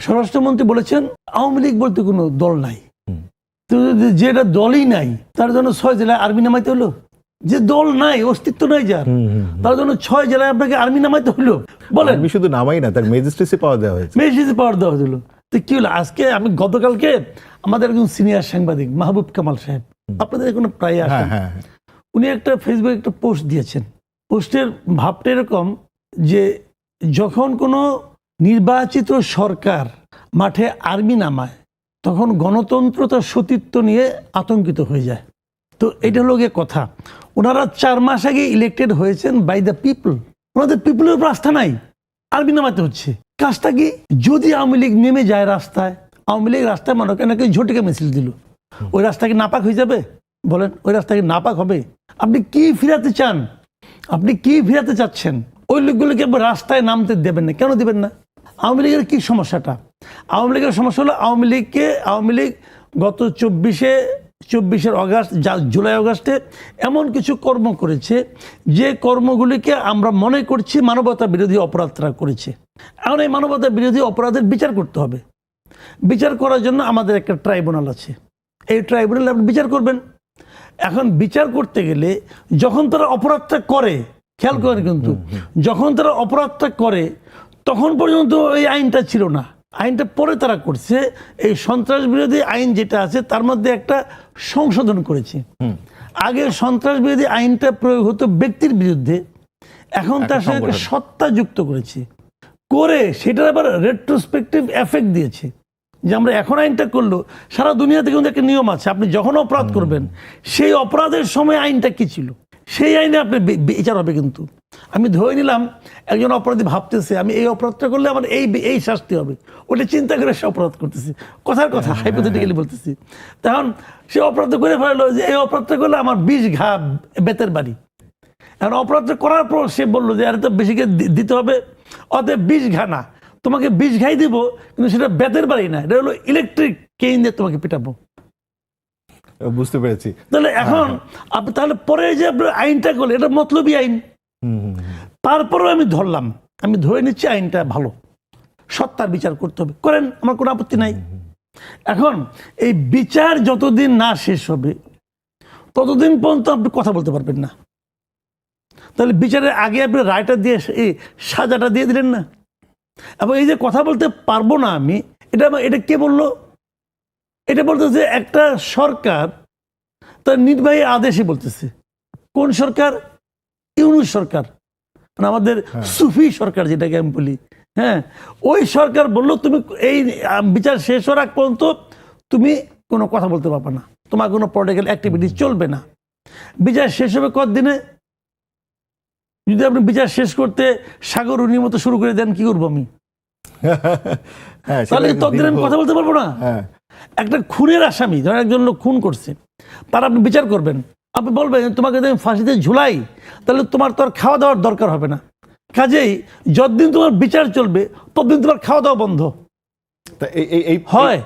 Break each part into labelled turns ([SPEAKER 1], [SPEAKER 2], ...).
[SPEAKER 1] স্বরাষ্ট্রমন্ত্রী বলেছেন আওয়ামী লীগ বলতে কোনো দল নাই, তো যেটা দলই নাই তার জন্য 6 জেলায় আর্মি নামাইতে হলো। যে দল নাই, অস্তিত্ব নাই যার, তার জন্য 6 জেলায় আপনাকে আর্মি নামাইতে হলো। বলেন,
[SPEAKER 2] আর্মি শুধু নামাই না, তার ম্যাজিস্ট্রেসি পাওয়ার দেওয়া হয়েছে,
[SPEAKER 1] ম্যাজিস্ট্রেসি পাওয়ার দেওয়া হলো। তো কি হলো, আজকে আমি গতকালকে আমাদের একজন সিনিয়র সাংবাদিক মাহবুব কামাল সাহেব, আপনাদের এখানে প্রায় আসেন, উনি একটা ফেসবুকে একটা পোস্ট দিয়েছেন। পোস্টের ভাবটা এরকম যে যখন কোনো নির্বাচিত সরকার মাঠে আর্মি নামায় তখন গণতন্ত্র তার সতীত্ব নিয়ে আতঙ্কিত হয়ে যায়। তো এটা হলো গিয়ে কথা। ওনারা 4 মাস আগে ইলেক্টেড হয়েছেন বাই দ্য পিপল, ওনাদের পিপলের উপর আস্থা নাই, আর্মি নামাতে হচ্ছে। কাজটা কি, যদি আওয়ামী লীগ নেমে যায় রাস্তায়, আওয়ামী লীগ রাস্তায় মনে করেন ঝটিকা মিছিল দিল, ওই রাস্তা কি নাপাক হয়ে যাবে? বলেন, ওই রাস্তা কি নাপাক হবে? আপনি কি ফিরাতে চান? আপনি কি ফিরাতে চাচ্ছেন? ওই লোকগুলোকে রাস্তায় নামতে দেবেন না, কেন দেবেন না? আওয়ামী লীগের কি সমস্যাটা? আওয়ামী লীগের সমস্যা হলো আওয়ামী লীগ গত 24 অগাস্ট, জুলাই অগাস্টে এমন কিছু কর্ম করেছে যে কর্মগুলিকে আমরা মনে করছি মানবতা বিরোধী অপরাধ তারা করেছে। এখন এই মানবতা বিরোধী অপরাধের বিচার করতে হবে। বিচার করার জন্য আমাদের একটা ট্রাইব্যুনাল আছে, এই ট্রাইব্যুনালে আপনি বিচার করবেন। এখন বিচার করতে গেলে যখন তারা অপরাধটা করে, খেয়াল করেন কিন্তু, যখন তারা অপরাধটা করে তখন পর্যন্ত এই আইনটা ছিল না, আইনটা পরে তারা করছে। এই সন্ত্রাস বিরোধী আইন যেটা আছে তার মধ্যে একটা সংশোধন করেছে। আগে সন্ত্রাস বিরোধী আইনটা প্রয়োগ হতো ব্যক্তির বিরুদ্ধে, এখন তার সঙ্গে একটা সত্তা যুক্ত করেছে, করে সেটার আবার রেট্রোস্পেক্টিভ এফেক্ট দিয়েছে। যে আমরা এখন আইনটা করলো, সারা দুনিয়াতে কিন্তু একটা নিয়ম আছে, আপনি যখন অপরাধ করবেন সেই অপরাধের সময় আইনটা কি ছিল সেই আইনে আপনি বিচার হবে। কিন্তু আমি ধরে নিলাম একজন অপরাধী ভাবতেছে আমি এই অপরাধটা করলে আমার এই শাস্তি হবে, ওটা চিন্তা করে সে অপরাধ করতেছে, কথার কথা হাইপোথেটিক্যালি বলতেছি। তখন সে অপরাধ করে ফেললো যে এই অপরাধটা করলে আমার 20 ঘা বেতের বাড়ি। এখন অপরাধটা করার পর সে বললো যে আরে তো বেশিকে দিতে হবে, অতএব 20 ঘা না, তোমাকে 20 ঘাই দিব, কিন্তু সেটা বেতের বাড়ি না, এটা হলো ইলেকট্রিক কেইন দিয়ে তোমাকে পিটাবো।
[SPEAKER 2] বুঝতে পেরেছি।
[SPEAKER 1] তাহলে এখন আপনি তাহলে পরে যে আপনার আইনটা করলে এটা মতলবী আইন, তারপরেও আমি ধরলাম, আমি ধরে নিচ্ছি আইনটা ভালো, সত্তার বিচার করতে হবে, করেন, আমার কোনো আপত্তি নাই। এখন এই বিচার যতদিন না শেষ হবে ততদিন পর্যন্ত আপনি কথা বলতে পারবেন না। তাহলে বিচারের আগে আপনি রায়টা দিয়ে এই সাজাটা দিয়ে দিলেন না, এবং এই যে কথা বলতে পারবো না আমি, এটা কে বললো? এটা বলতেছে একটা সরকার তার নির্বাহী আদেশে বলতেছে। কোন সরকার? ইউনূস সরকার, মানে আমাদের সুফি সরকার যেটাকে আমি বলি। হ্যাঁ, ওই সরকার বললো তুমি এই বিচার শেষ হওয়ার আগ পর্যন্ত তুমি কোনো কথা বলতে পারবে না, তোমার কোনো পলিটিক্যাল অ্যাক্টিভিটি চলবে না। বিচার শেষ হবে কতদিনে? যদি আপনি বিচার শেষ করতে সাগর উনির মতো শুরু করে দেন, কি করবো আমি? তাহলে ততদিন আমি কথা বলতে পারবো না। একটা খুনের আসামি, ধরেন একজন লোক খুন করছে, তার আপনি বিচার করবেন, আপনি বলবেন তোমাকে যদি আমি ফাঁসিতে ঝুলাই তাহলে তোমার তো আর খাওয়া দাওয়ার দরকার হবে না। কাজেই যতদিন তোমার বিচার চলবে ততদিন তোমার খাওয়া দাওয়া বন্ধ হয়।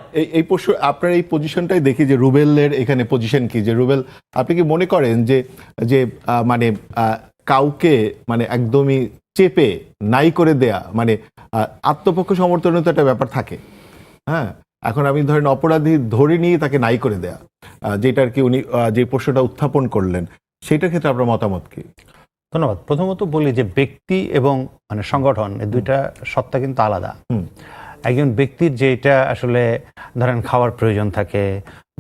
[SPEAKER 2] আপনার এই পজিশনটাই দেখি যে রুবেলের এখানে পজিশন কি, যে রুবেল আপনি কি মনে করেন যে মানে কাউকে মানে একদমই চেপে নাই করে দেয়া, মানে আত্মপক্ষ সমর্থনের তো একটা ব্যাপার থাকে। হ্যাঁ, এখন আমি ধরেন অপরাধী ধরে নিয়ে তাকে নাই করে দেয়া, যেটা আর কি উনি যে প্রশ্নটা উত্থাপন করলেন, সেটার ক্ষেত্রে আপনার মতামত কি?
[SPEAKER 3] ধন্যবাদ। প্রথমত বলি যে ব্যক্তি এবং মানে সংগঠন, এই দুইটা সত্তা কিন্তু আলাদা। একজন ব্যক্তির যেটা আসলে ধরেন খাওয়ার প্রয়োজন থাকে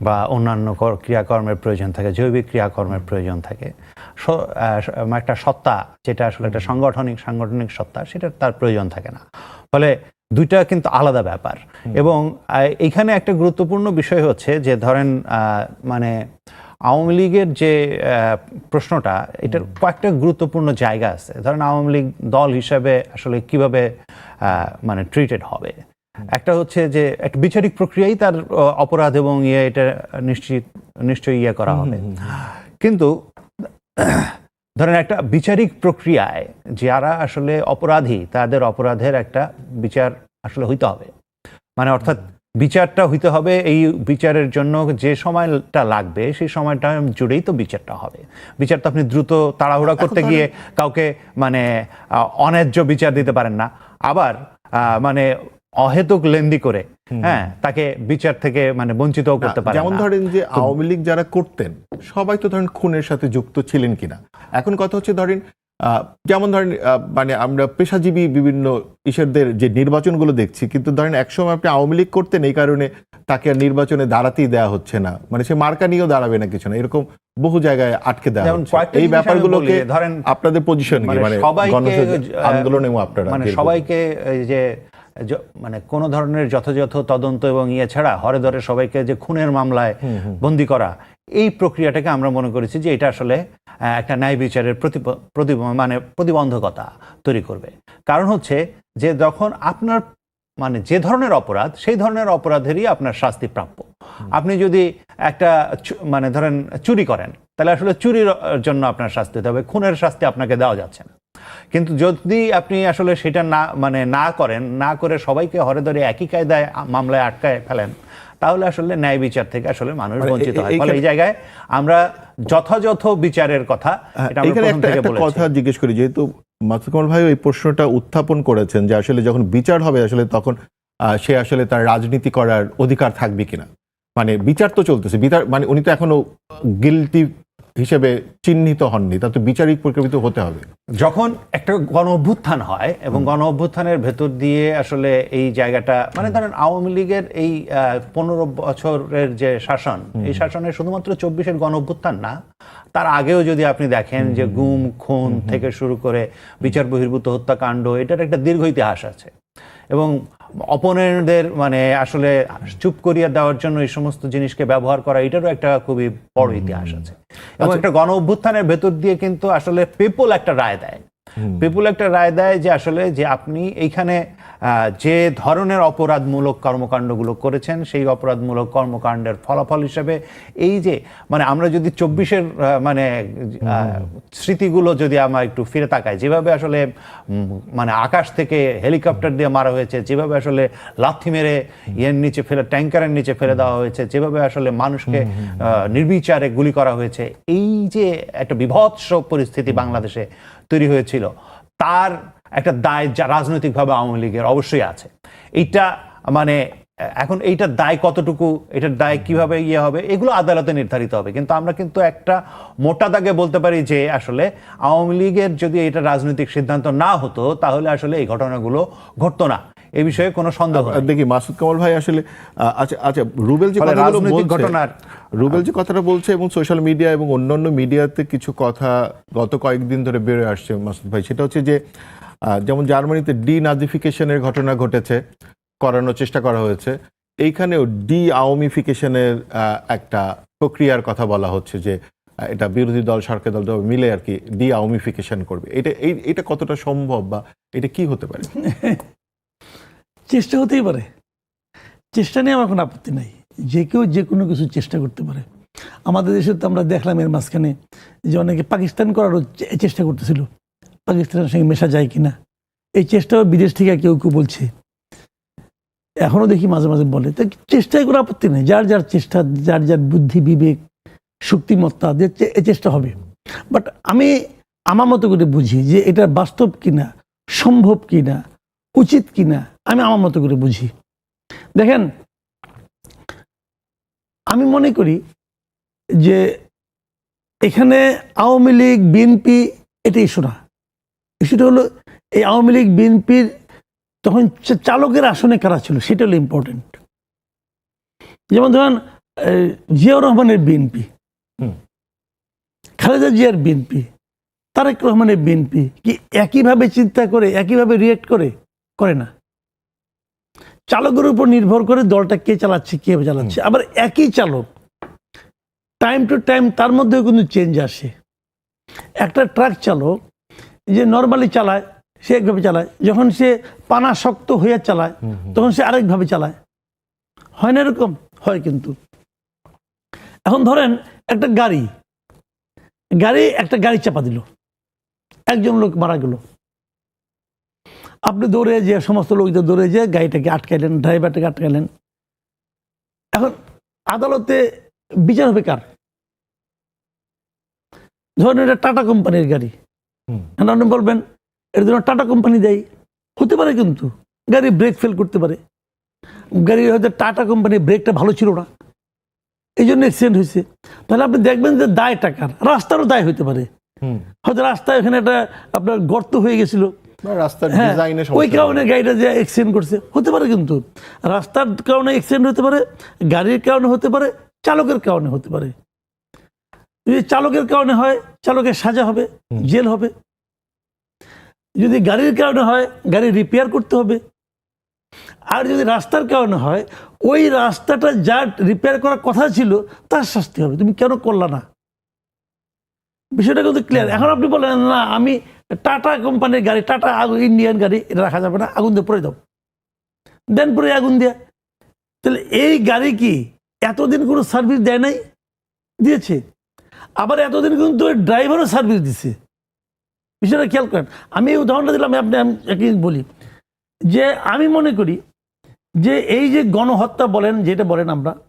[SPEAKER 3] বা অন্যান্য ক্রিয়াকর্মের প্রয়োজন থাকে, জৈবিক ক্রিয়াকর্মের প্রয়োজন থাকে, একটা সত্তা যেটা আসলে একটা সাংগঠনিক সত্তা, সেটা তার প্রয়োজন থাকে না। ফলে দুইটা কিন্তু আলাদা ব্যাপার। এবং এইখানে একটা গুরুত্বপূর্ণ বিষয় হচ্ছে যে ধরেন মানে আওয়ামী লীগের যে প্রশ্নটা, এটার কয়েকটা গুরুত্বপূর্ণ জায়গা আছে। ধরেন আওয়ামী লীগ দল হিসাবে আসলে কিভাবে মানে ট্রিটেড হবে, একটা হচ্ছে যে একটা বিচারিক প্রক্রিয়াই তার অপরাধ এবং এটা নিশ্চয়ই করা হবে। কিন্তু ধরেন একটা বিচারিক প্রক্রিয়ায় যারা আসলে অপরাধী, তাদের অপরাধের একটা বিচার আসলে হইতে হবে, মানে অর্থাৎ বিচারটা হইতে হবে। এই বিচারের জন্য যে সময়টা লাগবে সেই সময়টা জুড়েই তো বিচারটা হবে। বিচার তো আপনি দ্রুত তাড়াহুড়া করতে গিয়ে কাউকে মানে অন্যায্য বিচার দিতে পারেন না, আবার মানে অহেতুক লেন্দি করে হ্যাঁ তাকে বিচার থেকে মানে বঞ্চিত করতে পারে
[SPEAKER 2] যেমন
[SPEAKER 3] না।
[SPEAKER 2] ধরেন যে আওয়ামী লীগ যারা করতেন সবাই তো ধরেন খুনের সাথে যুক্ত ছিলেন কিনা, এখন কথা হচ্ছে ধরেন যেমন ধরেন মানে আমরা পেশাজীবী বিভিন্ন ঈশ্বরদের যে নির্বাচনগুলো দেখছি, কিন্তু ধরেন একসময় আপনি আওয়ামী লীগ করতেন এই কারণে তাকে আর নির্বাচনে দাঁড়াতেই দেওয়া হচ্ছে না, মানে সে মার্কা নিয়েও দাঁড়াবে না কিছু না, এরকম বহু জায়গায় আটকে দেওয়া
[SPEAKER 3] যেমন
[SPEAKER 2] হচ্ছে।
[SPEAKER 3] কয়েকটা
[SPEAKER 2] এই
[SPEAKER 3] জিনিস আমি
[SPEAKER 2] ব্যাপারগুলোকে
[SPEAKER 3] বলি, ধরেন
[SPEAKER 2] আপনাদের পজিশন কি, মানে আন্দোলন এবং আপনারা
[SPEAKER 3] মানে সবাইকে এই যে মানে কোন ধরনের যথাযথ তদন্ত এবং ইয়ে ছাড়া হরে ধরে সবাইকে যে খুনের মামলায় বন্দী করা, এই প্রক্রিয়াটাকে আমরা মনে করেছি যে এটা আসলে একটা ন্যায় বিচারের মানে প্রতিবন্ধকতা তৈরি করবে। কারণ হচ্ছে যে যখন আপনার মানে যে ধরনের অপরাধ সেই ধরনের অপরাধেরই আপনার শাস্তি প্রাপ্য। আপনি যদি একটা মানে ধরেন চুরি করেন তাহলে আসলে চুরির জন্য আপনার শাস্তি দিতে হবে, খুনের শাস্তি আপনাকে দেওয়া যাচ্ছে না। কিন্তু যদি আপনি আসলে সেটা না করেন, না করে সবাইকে হরে ধরে একই কায়দায় মামলায় আটকায় ফেলেন, তাহলে আসলে ন্যায় বিচার থেকে আসলে মানুষ বঞ্চিত হয়। ফলে এই জায়গায় আমরা যথাযথ বিচারের কথা এটা আমরা প্রথম থেকে বলেছি।
[SPEAKER 2] কথা জিজ্ঞেস করি, যেহেতু মাসুদ কামাল ভাই এই প্রশ্নটা উত্থাপন করেছেন যে আসলে যখন বিচার হবে আসলে তখন সে আসলে তার রাজনীতি করার অধিকার থাকবে কিনা, মানে বিচার তো চলতেছে, বিচার মানে উনি তো এখনো গিলটি হিসেবে চিহ্নিত হননি, তা তো বিচারিক প্রক্রিয়া হতে হবে।
[SPEAKER 3] যখন একটা গণ অভ্যুত্থান হয় এবং গণ অভ্যুত্থানের ভেতর দিয়ে আসলে এই জায়গাটা মানে ধরেন আওয়ামী লীগের এই 15 বছরের যে শাসন, এই শাসনের শুধুমাত্র 24-এর গণ অভ্যুত্থান না, তার আগেও যদি আপনি দেখেন যে গুম খুন থেকে শুরু করে বিচার বহির্ভূত হত্যাকাণ্ড, এটার একটা দীর্ঘ ইতিহাস আছে এবং অপোনেন্টদের মানে আসলে চুপ করিয়ে দেওয়ার জন্য এই সমস্ত জিনিসকে ব্যবহার করা, এটারও একটা খুবই বড় ইতিহাস আছে। এবং একটা গণ অভ্যুত্থানের ভেতর দিয়ে কিন্তু আসলে পিপল একটা রায় দেয় যে আসলে যে আপনি এইখানে যে ধরনের অপরাধমূলক কর্মকাণ্ডগুলো করেছেন সেই অপরাধমূলক কর্মকাণ্ডের ফলাফল হিসেবে এই যে মানে আমরা যদি 24-এর মানে স্মৃতিগুলো যদি আমরা একটু ফিরে তাকাই, যেভাবে আসলে মানে আকাশ থেকে হেলিকপ্টার দিয়ে মারা হয়েছে, যেভাবে আসলে লাথি মেরে ইয়ের নিচে ফেলে ট্যাঙ্কারের নিচে ফেলে দেওয়া হয়েছে, যেভাবে আসলে মানুষকে নির্বিচারে গুলি করা হয়েছে, এই যে একটা বিভৎস পরিস্থিতি বাংলাদেশে তৈরি হয়েছিল, তার একটা দায় যা রাজনৈতিকভাবে আওয়ামী লীগের অবশ্যই আছে। এইটা মানে এখন এইটার দায় কতটুকু, এটার দায় কিভাবে ইয়ে হবে, এগুলো আদালতে নির্ধারিত হবে। কিন্তু আমরা কিন্তু একটা মোটা দাগে বলতে পারি যে আসলে আওয়ামী লীগের যদি এটা রাজনৈতিক সিদ্ধান্ত না হতো তাহলে আসলে এই ঘটনাগুলো ঘটতো না, এই বিষয়ে কোনো সন্দেহ নেই।
[SPEAKER 2] দেখি মাসুদ কামাল ভাই আসলে আচ্ছা রুবেল যে রুবেল যে কথাটা বলছে এবং সোশ্যাল মিডিয়া এবং অন্যান্য মিডিয়াতে কিছু কথা গত কয়েকদিন ধরে বেরোয় আসছে মাসুদ ভাই, সেটা হচ্ছে যে যেমন জার্মানিতে ডিনাজিফিকেশনের ঘটনা ঘটেছে, করানোর চেষ্টা করা হয়েছে, এইখানেও ডি আওয়ামিফিকেশনের একটা প্রক্রিয়ার কথা বলা হচ্ছে যে এটা বিরোধী দল সরকার দল মিলে আর কি ডি আওয়ামিফিকেশন করবে। এটা কতটা সম্ভব বা এটা কি হতে পারে?
[SPEAKER 1] চেষ্টা হতেই পারে, চেষ্টা নিয়ে আমার কোনো আপত্তি নাই, যে কেউ যে কোনো কিছু চেষ্টা করতে পারে। আমাদের দেশে তো আমরা দেখলাম এর মাঝখানে যে অনেকে পাকিস্তান করারও চেষ্টা করতেছিল, পাকিস্তানের সঙ্গে মেশা যায় কিনা, এই চেষ্টাও বিদেশ থেকে কেউ কেউ বলছে, এখনো দেখি মাঝে মাঝে বলে। তো চেষ্টায় কোনো আপত্তি নেই, যার যার চেষ্টা, যার যার বুদ্ধি বিবেক শক্তিমত্তা দিয়ে চেষ্টা হবে। বাট আমি আমার মতো করে বুঝি যে এটা বাস্তব কিনা, সম্ভব কিনা, উচিত কিনা, আমি আমার মতো করে বুঝি। দেখেন, আমি মনে করি যে এখানে আওয়ামী লীগ বিএনপি এটা ইস্যু না, ইস্যুটা হলো এই আওয়ামী লীগ বিএনপির তখন চালকের আসনে কারা ছিল সেটা হলো ইম্পর্টেন্ট। যেমন ধরেন জিয়াউর রহমানের বিএনপি, খালেদা জিয়ার বিএনপি, তারেক রহমানের বিএনপি কি একইভাবে চিন্তা করে, একইভাবে রিয়েক্ট করে না। চালকের উপর নির্ভর করে দলটা কে চালাচ্ছে, কে চালাচ্ছে। আবার একই চালক টাইম টু টাইম তার মধ্যেও কিন্তু চেঞ্জ আসে। একটা ট্রাক চালক যে নর্মালি চালায় সে একভাবে চালায়, যখন সে পানা শক্ত হয়ে চালায় তখন সে আরেকভাবে চালায়, হয় না এরকম? হয়। কিন্তু এখন ধরেন একটা গাড়ি চাপা দিল, একজন লোক মারা গেল, আপনি দৌড়ে যে সমস্ত লোকদের দৌড়ে যে গাড়িটাকে আটকাইলেন, ড্রাইভারটাকে আটকাইলেন। এখন আদালতে বিচার হবে কার? ধরেন এটা টাটা কোম্পানির গাড়ি, আপনি বলবেন এর জন্য টাটা কোম্পানি দেয়, হতে পারে, কিন্তু গাড়ি ব্রেক ফেল করতে পারে, গাড়ির হয়তো টাটা কোম্পানির ব্রেকটা ভালো ছিল না, এই জন্য অ্যাক্সিডেন্ট হয়েছে। তাহলে আপনি দেখবেন যে দায় টাকার, রাস্তারও দায় হতে পারে। হয়তো রাস্তায় এখানে একটা আপনার গর্ত হয়ে গেছিল,
[SPEAKER 2] রাস্তার
[SPEAKER 1] হ্যাঁ,
[SPEAKER 2] ডিজাইনে
[SPEAKER 1] ওই কারণে গাড়িটা যে অ্যাক্সিডেন্ট করছে হতে পারে। কিন্তু রাস্তার কারণে অ্যাক্সিডেন্ট হতে পারে, গাড়ির কারণে হতে পারে, চালকের কারণে হতে পারে। যদি চালকের কারণে হয়, চালকের সাজা হবে, জেল হবে। যদি গাড়ির কারণে হয়, গাড়ি রিপেয়ার করতে হবে। আর যদি রাস্তার কারণে হয়, ওই রাস্তাটা যা রিপেয়ার করার কথা ছিল তার শাস্তি হবে। তুমি কেন করলা না, বিষয়টা কিন্তু ক্লিয়ার। এখন আপনি বলেন না আমি টাটা কোম্পানির গাড়ি, টাটা ইন্ডিয়ান গাড়ি, এটা রাখা যাবে না, আগুন দিয়ে পড়ে দাও, দেন পরে আগুন দেয়া। তাহলে এই গাড়ি কি এতদিন কোনো সার্ভিস দেয় নাই? দিয়েছে। আবার এতদিন কিন্তু ড্রাইভারও সার্ভিস দিছে। বিষয়টা খেয়াল করেন। আমি এই উদাহরণটা দিলাম, আপনি একই বলি যে আমি মনে করি যে এই যে গণহত্যা বলেন, যেটা বলেন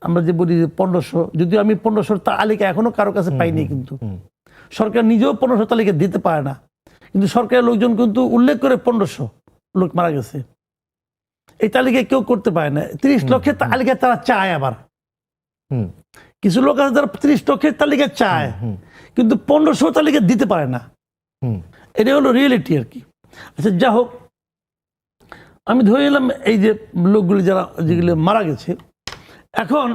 [SPEAKER 1] আমরা যে বলি 1500, যদিও আমি 1500 তালিকা এখনো কারো কাছে পাইনি, কিন্তু সরকার নিজেও 1500 তালিকা দিতে পারে না, কিন্তু সরকারের লোকজন কিন্তু উল্লেখ করে 1500 লোক মারা গেছে। এই তালিকায় কেউ করতে পারে না। 30 লক্ষের তালিকা তারা চায়। আবার কিছু লোক আছে যারা 30 লক্ষের তালিকা চায়, কিন্তু 1500 তালিকা দিতে পারে না। এটা হলো রিয়েলিটি আর কি। আচ্ছা, যা হোক, আমি ধরে নিলাম এই যে লোকগুলি যারা যেগুলো মারা গেছে, এখন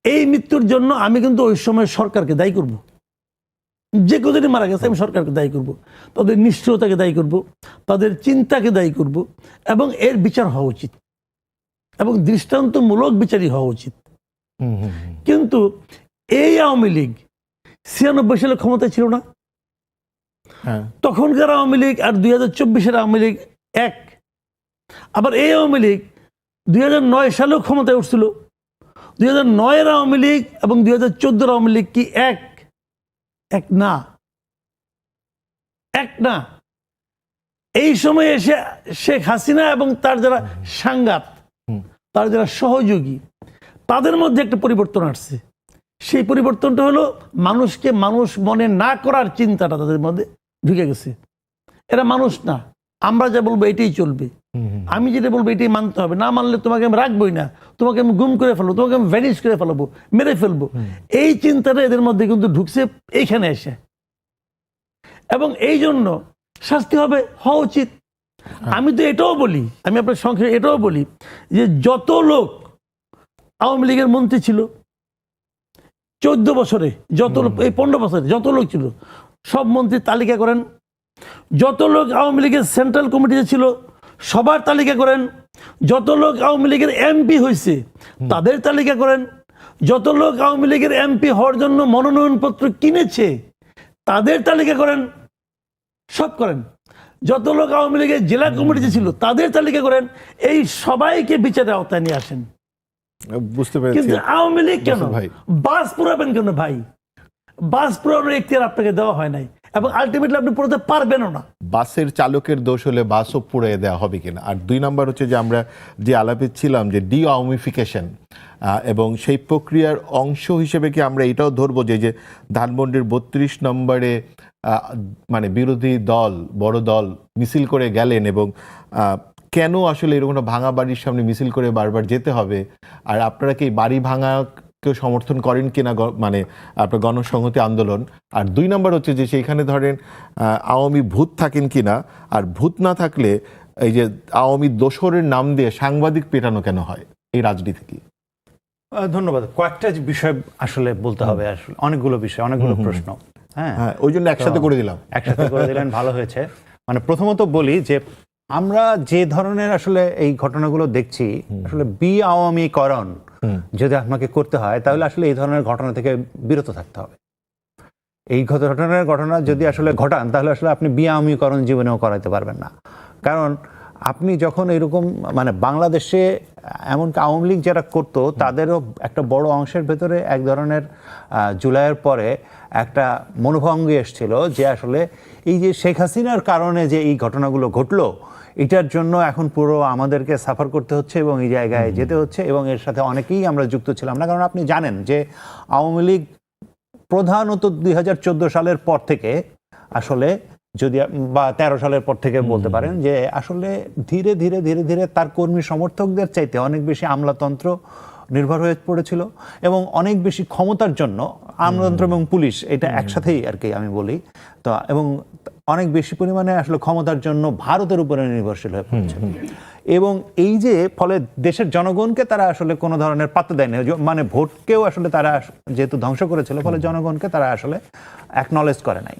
[SPEAKER 1] এই মৃত্যুর জন্য আমি কিন্তু ওই সময় সরকারকে দায়ী করব। যে কজনই মারা গেছে আমি সরকারকে দায়ী করব, তাদের নিষ্ঠুরতাকে দায়ী করব, তাদের চিন্তাকে দায়ী করব, এবং এর বিচার হওয়া উচিত, এবং দৃষ্টান্তমূলক বিচারই হওয়া উচিত। কিন্তু এই আওয়ামী লীগ 96 সালে ক্ষমতায় ছিল না। তখনকার আওয়ামী লীগ আর 2024-এর আওয়ামী লীগ এক। আবার এই আওয়ামী লীগ 2009 সালেও ক্ষমতায় উঠছিল। 2009-এর আওয়ামী লীগ এবং 2014-এর আওয়ামী লীগ কি এক? এক না, এক না। এই সময় এসে শেখ হাসিনা এবং তার যারা সাংঘাত, তার যারা সহযোগী, তাদের মধ্যে একটা পরিবর্তন আসছে। সেই পরিবর্তনটা হলো মানুষকে মানুষ মনে না করার চিন্তাটা তাদের মধ্যে ঢুকে গেছে। এরা মানুষ না, আমরা যা বলবো এটাই চলবে, আমি যেটা বলবো এটাই মানতে হবে, না মানলে তোমাকে আমি রাখবোই না, তোমাকে আমি গুম করে ফেলবো, তোমাকে আমি ভ্যানিশ করে ফেলবো, মেরে ফেলবো। এই চিন্তাটা এদের মধ্যে কিন্তু ঢুকছে এইখানে এসে, এবং এই জন্য শাস্তি হওয়া উচিত। আমি তো এটাও বলি, আমি আপনার সংক্ষেপে এটাও বলি যে যত লোক আওয়ামী লীগের মন্ত্রী ছিল 14 বছরে, যত লোক, এই 15 বছরে যত লোক ছিল সব মন্ত্রীর তালিকা করেন। যত লোক আওয়ামী লীগের সেন্ট্রাল কমিটিতে ছিল সবার তালিকা করেন। যত লোক আওয়ামী লীগের এমপি হয়েছে তাদের তালিকা করেন। যত লোক আওয়ামী লীগের এমপি হওয়ার জন্য মনোনয়নপত্র কিনেছে তাদের তালিকা করেন, সব করেন। যত লোক আওয়ামী লীগের জেলা কমিটিতে ছিল তাদের তালিকা করেন। এই সবাইকে বিচারের আওতায় নিয়ে আসেন।
[SPEAKER 2] বুঝতে পেরেছি।
[SPEAKER 1] কিন্তু আওয়ামী লীগ কেন বাস পুরাবেন কেন ভাই? বাস পুরানোর এখতিয়ার আপনাকে দেওয়া হয় নাই, এবং আলটিমেটলি আপনি পুরোতে পারবেনও না।
[SPEAKER 2] বাসের চালকের দোষ হলে বাসও পুড়িয়ে দেওয়া হবে কিনা। আর 2 নম্বর হচ্ছে যে আমরা যে আলাপে ছিলাম যে ডি আওয়ামিফিকেশন, এবং সেই প্রক্রিয়ার অংশ হিসেবে কি আমরা এটাও ধরবো যে ধানমন্ডির 32 নম্বরে মানে বিরোধী দল, বড় দল মিছিল করে গেলেন, এবং কেন আসলে এরকম ভাঙা বাড়ির সামনে মিছিল করে বারবার যেতে হবে? আর আপনারা কি বাড়ি ভাঙা কেউ সমর্থন করেন কিনা, মানে আপনার গণসংহতি আন্দোলন? আর 2 নম্বর হচ্ছে যে সেইখানে ধরেন আওয়ামী ভূত থাকেন কিনা, আর ভূত না থাকলে এই যে আওয়ামী দোসরের নাম দিয়ে সাংবাদিক পেটানো কেন হয় এই রাজনীতি কি?
[SPEAKER 3] ধন্যবাদ। কয়েকটা বিষয় আসলে বলতে হবে, আসলে অনেকগুলো বিষয়, অনেকগুলো প্রশ্ন। হ্যাঁ,
[SPEAKER 2] ওই জন্য একসাথে করে দিলাম।
[SPEAKER 3] একসাথে করে দিলেন, ভালো হয়েছে। মানে প্রথমত বলি যে আমরা যে ধরনের আসলে এই ঘটনাগুলো দেখছি, আসলে আওয়ামীকরণ যদি আপনাকে করতে হয় তাহলে আসলে এই ধরনের ঘটনা থেকে বিরত থাকতে হবে। এই ধরনের ঘটনা যদি আসলে ঘটান তাহলে আসলে আপনি আওয়ামীকরণ জীবনেও করাইতে পারবেন না। কারণ আপনি যখন এরকম, মানে বাংলাদেশে এমনকি আওয়ামী লীগ যারা করতো তাদেরও একটা বড় অংশের ভেতরে এক ধরনের জুলাইয়ের পরে একটা মনোভঙ্গি এসেছিল যে আসলে এই যে শেখ হাসিনার কারণে যে এই ঘটনাগুলো ঘটলো, এটার জন্য এখন পুরো আমাদেরকে সাফার করতে হচ্ছে এবং এই জায়গায় যেতে হচ্ছে, এবং এর সাথে অনেকেই আমরা যুক্ত ছিলাম না। কারণ আপনি জানেন যে আওয়ামী লীগ প্রধানত 2014 সালের পর থেকে আসলে যদি বা 13 সালের পর থেকে বলতে পারেন যে আসলে ধীরে ধীরে ধীরে ধীরে তার কর্মী সমর্থকদের চাইতে অনেক বেশি আমলাতন্ত্র নির্ভর হয়ে পড়েছিল এবং অনেক বেশি ক্ষমতার জন্য আমলাতন্ত্র এবং পুলিশ এটা একসাথেই আর কি আমি বলি তো, এবং অনেক বেশি পরিমাণে আসলে ক্ষমতার জন্য ভারতের উপরে নির্ভরশীল হয়ে পড়েছিল। এবং এই যে ফলে দেশের জনগণকে তারা আসলে কোনো ধরনের পাত্তা দেয়নি, মানে ভোটকেও আসলে তারা যেহেতু ধ্বংস করেছিল ফলে জনগণকে তারা আসলে অ্যাকনলেজ করে নাই।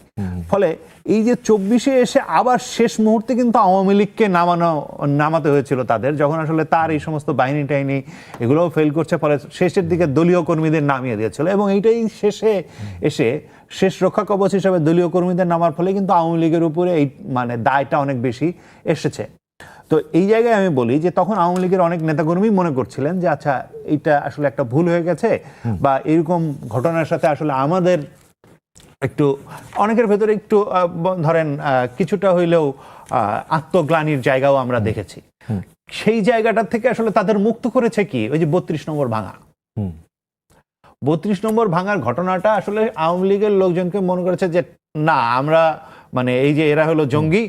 [SPEAKER 3] ফলে এই যে 24-এ এসে আবার শেষ মুহূর্তে কিন্তু আওয়ামী লীগকে নামাতে হয়েছিল তাদের, যখন আসলে তার এই সমস্ত বাহিনী টাহিনী এগুলোও ফেল করছে, ফলে শেষের দিকে দলীয় কর্মীদের নামিয়ে দিয়েছিল এবং এইটাই শেষে এসে শেষ রক্ষা কবচ হিসেবে দলীয় কর্মীদের নামার ফলে কিন্তু আওয়ামী লীগের উপরে এই মানে দায়টা অনেক বেশি এসেছে। তো এই জায়গায় আমি বলি যে তখন আওয়ামী লীগের অনেক নেতাকর্মী মনে করছিলেন যে আচ্ছা এটা আসলে একটা ভুল হয়ে গেছে বা এরকম ঘটনার সাথে আসলে আমাদের একটু অনেকের ভেতরে একটু ধরেন কিছুটা হইলেও আত্মগ্লানির জায়গাও আমরা দেখেছি। সেই জায়গাটা থেকে আসলে তাদের মুক্ত করেছে কি ওই যে 32 নম্বর ভাঙা। 32 নম্বর ভাঙার ঘটনাটা আসলে আওয়ামী লীগের লোকজনকে মনে করেছে যে না আমরা মানে এই যে এরা হলো জঙ্গি,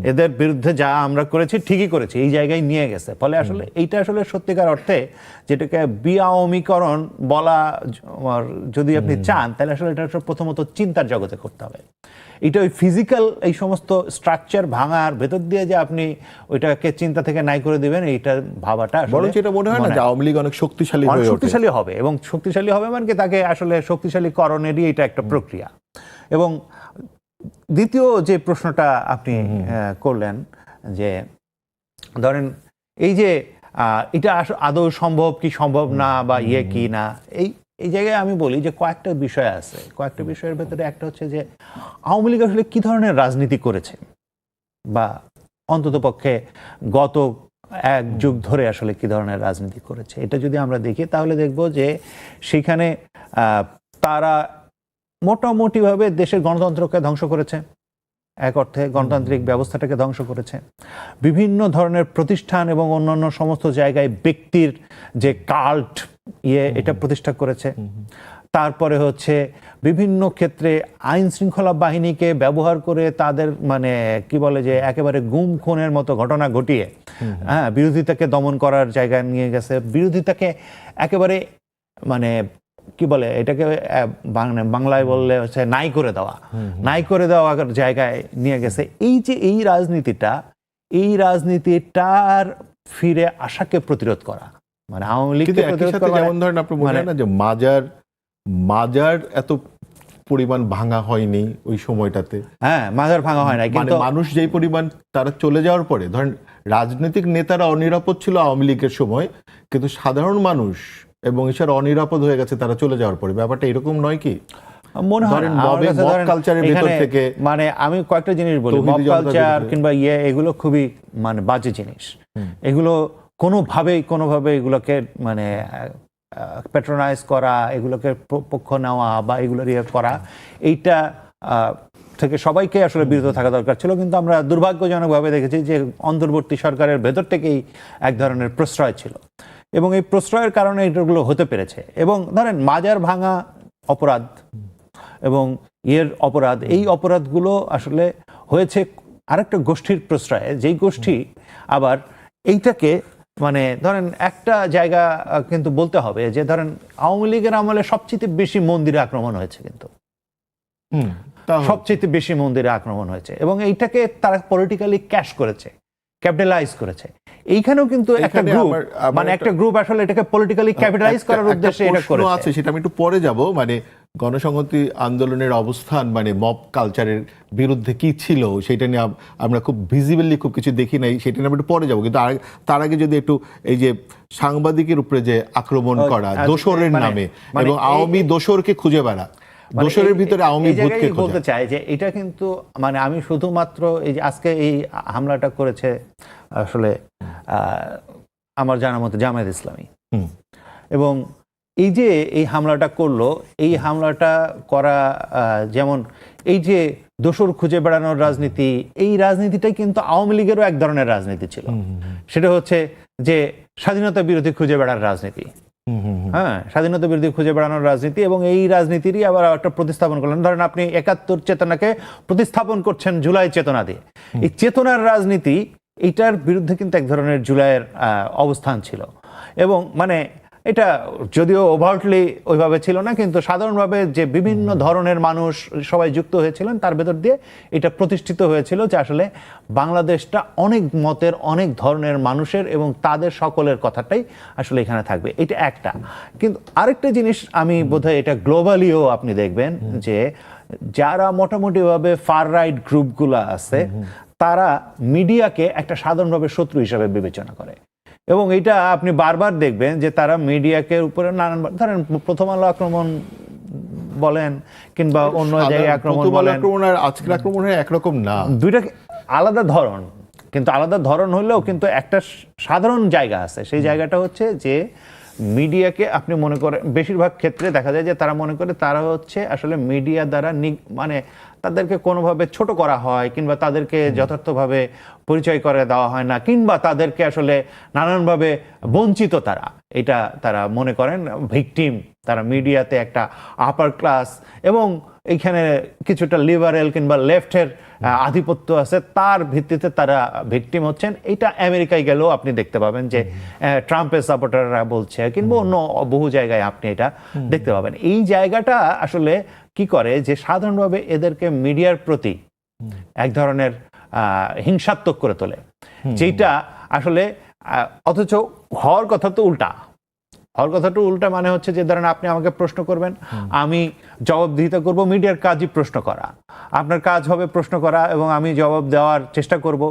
[SPEAKER 3] এদের বিরুদ্ধে যা আমরা করেছি ঠিকই করেছি, এই জায়গায় নিয়ে গেছে। ফলে আসলে এইটা আসলে সত্যিকার অর্থে যেটাকে বিআওয়ামীকরণ বলা যদি আপনি চান তাহলে আসলে এটা প্রথমত চিন্তার জগতে করতে হবে। এটা ওই ফিজিক্যাল এই সমস্ত স্ট্রাকচার ভাঙার ভেতর দিয়ে যে আপনি ওইটাকে চিন্তা থেকে নাই করে দিবেন এইটা ভাবাটা
[SPEAKER 2] বরং এটা মনে হয় না যে আওয়ামী লীগ অনেক শক্তিশালী হয়ে ওঠে।
[SPEAKER 3] শক্তিশালী হবে এবং শক্তিশালী হবে মানে কি তাকে আসলে শক্তিশালীকরণেরই এটা একটা প্রক্রিয়া। এবং দ্বিতীয় যে প্রশ্নটা আপনি করলেন যে ধরেন এই যে এটা আদৌ সম্ভব কি সম্ভব না বা ইয়ে কি না, এই জায়গায় আমি বলি যে কয়েকটা বিষয় আছে। কয়েকটা বিষয়ের ভেতরে একটা হচ্ছে যে আওয়ামী লীগ আসলে কি ধরনের রাজনীতি করেছে বা অন্তত পক্ষে গত এক যুগ ধরে আসলে কি ধরনের রাজনীতি করেছে, এটা যদি আমরা দেখি তাহলে দেখব যে সেখানে তারা মোটামুটিভাবে দেশের গণতন্ত্রকে ধ্বংস করেছে, এক অর্থে গণতান্ত্রিক ব্যবস্থাটাকে ধ্বংস করেছে। বিভিন্ন ধরনের প্রতিষ্ঠান এবং অন্যান্য সমস্ত জায়গায় ব্যক্তির যে কাল্ট এটা প্রতিষ্ঠা করেছে। তারপরে হচ্ছে বিভিন্ন ক্ষেত্রে আইন শৃঙ্খলা বাহিনীকে ব্যবহার করে তাদের মানে কি বলে যে একেবারে গুম খুনের মতো ঘটনা ঘটিয়ে বিরোধিতাকে দমন করার জায়গায় নিয়ে গেছে, বিরোধিতাকে একেবারে মানে কি বলে এটাকে বাংলায় বললে হচ্ছে নাই করে দেওয়ার জায়গায় নিয়ে গেছে। এই যে এই রাজনীতিটার ফিরে আসাকে প্রতিরোধ করা মানে আওয়ামী লীগকে প্রতিরোধ করা।
[SPEAKER 2] যেমন ধরেন আপনি মনে হয় না যে মাজার এত পরিমাণ ভাঙা হয়নি ওই সময়টাতে।
[SPEAKER 3] হ্যাঁ, মাজার ভাঙা হয় না, কিন্তু
[SPEAKER 2] মানুষ যেই পরিমাণ তারা চলে যাওয়ার পরে ধরেন রাজনৈতিক নেতারা অনিরাপদ ছিল আওয়ামী লীগের সময়, কিন্তু সাধারণ মানুষ এবং এছাড়া অনিরাপদ হয়ে গেছে তারা চলে যাওয়ার পরে। ব্যাপারটা এরকম নয় কি?
[SPEAKER 3] মনে হয়
[SPEAKER 2] কালচারের ভিতর থেকে
[SPEAKER 3] মানে আমি কয়েকটা জিনিস বলি, মব কালচার কিংবা এগুলো খুবই মানে বাজে জিনিস। এগুলো কোনোভাবে এগুলোকে মানে প্যাট্রোনাইজ করা, এগুলোকে পক্ষ নেওয়া বা এগুলোর করা, এইটা থেকে সবাইকে আসলে বিরত থাকা দরকার ছিল। কিন্তু আমরা দুর্ভাগ্যজনকভাবে দেখেছি যে অন্তর্বর্তী সরকারের ভেতর থেকেই এক ধরনের প্রশ্রয় ছিল এবং এই প্রশ্রয়ের কারণে এগুলো হতে পেরেছে। এবং ধরেন মাজার ভাঙা অপরাধ এবং অপরাধ, এই অপরাধগুলো আসলে হয়েছে আরেকটা গোষ্ঠীর প্রশ্রয়ে, যেই গোষ্ঠী আবার এইটাকে মানে ধরেন একটা জায়গা কিন্তু বলতে হবে যে ধরেন আওয়ামী লীগের আমলে সবচেয়ে বেশি মন্দিরে আক্রমণ হয়েছে, কিন্তু সবচেয়ে বেশি মন্দিরে আক্রমণ হয়েছে এবং এইটাকে তারা পলিটিক্যালি ক্যাপিটালাইজ করেছে। এইখানেও কিন্তু একটা গ্রুপ আসলে এটাকে পলিটিক্যালি ক্যাপিটালাইজ করার উদ্দেশ্যে এটা করেছে।
[SPEAKER 2] সেটা আমি একটু পরে যাব। মানে গণসংহতি আন্দোলনের অবস্থান মানে মব কালচারের বিরুদ্ধে কি ছিল সেটা নিয়ে আমরা খুব ভিজিবলি খুব কিছু দেখি নাই, সেটা নিয়ে আমরা একটু পরে যাবো। কিন্তু তার আগে যদি একটু এই যে সাংবাদিকের উপরে যে আক্রমণ করা দোসরের নামে এবং আওয়ামী দোসরকে খুঁজে বেড়া, দোসরের ভিতরে আওয়ামী ভূতকে
[SPEAKER 3] বলতে চাই যে এটা কিন্তু মানে আমি শুধুমাত্র এই যে আজকে এই হামলাটা করেছে আসলে আমার জানা মতো জামায়াত ইসলামী, এবং এই যে এই হামলাটা করলো, এই হামলাটা করা যেমন এই যে দোসর খুঁজে বেড়ানোর রাজনীতি, এই রাজনীতিটাই কিন্তু আওয়ামী লীগেরও এক ধরনের রাজনীতি ছিল। সেটা হচ্ছে যে স্বাধীনতা বিরোধী খুঁজে বেড়ার রাজনীতি। হ্যাঁ, স্বাধীনতা বিরোধী খুঁজে বেড়ানোর রাজনীতি, এবং এই রাজনীতিরই আবার একটা প্রতিস্থাপন করলেন। ধরেন আপনি ৭১ চেতনাকে প্রতিস্থাপন করছেন জুলাই চেতনা দিয়ে। এই চেতনার রাজনীতি, এটার বিরুদ্ধে কিন্তু এক ধরনের জুলাইয়ের অবস্থান ছিল, এবং মানে এটা যদিও ওভার্টলি ওইভাবে ছিল না, কিন্তু সাধারণভাবে যে বিভিন্ন ধরনের মানুষ সবাই যুক্ত হয়েছিলেন তার ভেতর দিয়ে এটা প্রতিষ্ঠিত হয়েছিল যে আসলে বাংলাদেশটা অনেক মতের, অনেক ধরনের মানুষের, এবং তাদের সকলের কথাটাই আসলে এখানে থাকবে। এটা একটা। কিন্তু আরেকটা জিনিস আমি বোধহয় এটা গ্লোবালিও আপনি দেখবেন যে যারা মোটামুটিভাবে ফার রাইট গ্রুপগুলো আছে তারা মিডিয়াকে একটা সাধারণভাবে শত্রু হিসাবে বিবেচনা করে, এবং এটা আপনি বারবার দেখবেন যে তারা মিডিয়াকে উপরে নানান, ধরেন প্রথম আলো আক্রমণ বলেন কিংবা অন্য জায়গায় আক্রমণ বলেন,
[SPEAKER 2] আক্রমণ আর আজকের আক্রমণের একরকম না,
[SPEAKER 3] দুইটা আলাদা ধরন, কিন্তু আলাদা ধরন হলেও কিন্তু একটা সাধারণ জায়গা আছে। সেই জায়গাটা হচ্ছে যে মিডিয়াকে আপনি মনে করেন, বেশিরভাগ ক্ষেত্রে দেখা যায় যে তারা মনে করে তারা হচ্ছে আসলে মিডিয়া দ্বারা মানে তাদেরকে কোনোভাবে ছোট করা হয়, কিংবা তাদেরকে যথার্থভাবে পরিচয় করে দেওয়া হয় না, কিংবা তাদেরকে আসলে নানানভাবে বঞ্চিত তারা, এটা তারা মনে করেন ভিকটিম। তারা মিডিয়াতে একটা আপার ক্লাস এবং এখানে কিছুটা লিবারেল কিংবা লেফটের আধিপত্য আছে, তার ভিত্তিতে তারা ভিকটিম হচ্ছেন। এটা আমেরিকায় গেলেও আপনি দেখতে পাবেন যে ট্রাম্পের সাপোর্টাররা বলছে, কিংবা অন্য বহু জায়গায় আপনি এটা দেখতে পাবেন। এই জায়গাটা আসলে কি করে যে সাধারণভাবে এদেরকে মিডিয়ার প্রতি এক ধরনের হিংসাত্মক করে তোলে, যেটা আসলে অথচ হওয়ার কথা তো উল্টা। হওয়ার কথাটা উল্টা মানে হচ্ছে যে ধরেন আপনি আমাকে প্রশ্ন করবেন, আমি জবাবদিহিতা করব। মিডিয়ার কাজই প্রশ্ন করা, আপনার কাজ হবে প্রশ্ন করা, এবং আমি জবাব দেওয়ার চেষ্টা করব।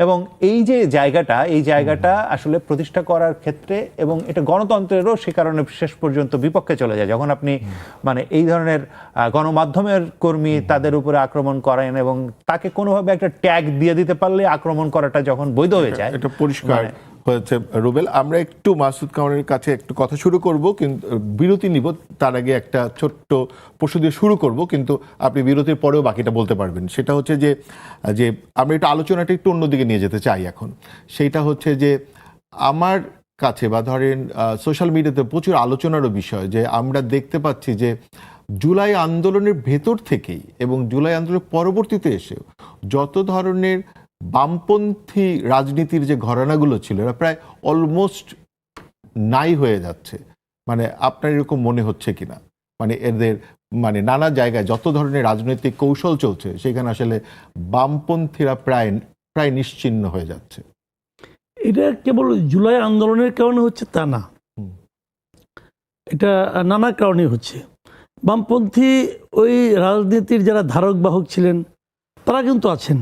[SPEAKER 3] এবং এই যে জায়গাটা, এই জায়গাটা আসলে প্রতিষ্ঠা করার ক্ষেত্রে, এবং এটা গণতন্ত্রেরও সে কারণে শেষ পর্যন্ত বিপক্ষে চলে যায় যখন আপনি মানে এই ধরনের গণমাধ্যমের কর্মী তাদের উপরে আক্রমণ করেন, এবং তাকে কোনোভাবে একটা ট্যাগ দিয়ে দিতে পারলে আক্রমণ করাটা যখন বৈধ হয়ে যায়।
[SPEAKER 2] এটা পরিষ্কার হয়েছে। রুবেল, আমরা একটু মাসুদ কামালের কাছে একটু কথা শুরু করব, কিন্তু বিরতি নিব। তার আগে একটা ছোট্ট প্রশ্ন দিয়ে শুরু করব, কিন্তু আপনি বিরতির পরেও বাকিটা বলতে পারবেন। সেটা হচ্ছে যে যে আমরা একটু আলোচনাটা একটু অন্যদিকে নিয়ে যেতে চাই এখন। সেইটা হচ্ছে যে আমার কাছে বা ধরেন সোশ্যাল মিডিয়াতে প্রচুর আলোচনারও বিষয় যে আমরা দেখতে পাচ্ছি যে জুলাই আন্দোলনের ভেতর থেকেই এবং জুলাই আন্দোলনের পরবর্তীতে এসেও যত ধরনের বামপন্থী রাজনীতির যে ঘরানাগুলো ছিল এরা প্রায় অলমোস্ট নাই হয়ে যাচ্ছে। মানে আপনার এরকম মনে হচ্ছে কিনা? মানে এদের মানে নানা জায়গায় যত ধরনের রাজনৈতিক কৌশল চলছে সেখানে আসলে বামপন্থীরা প্রায় প্রায় নিশ্চিহ্ন হয়ে যাচ্ছে।
[SPEAKER 1] এটা কেবল জুলাই আন্দোলনের কারণে হচ্ছে তা না, এটা নানা কারণে হচ্ছে। বামপন্থী ওই রাজনীতির যারা ধারক বাহক ছিলেন তারা কিন্তু আছেন,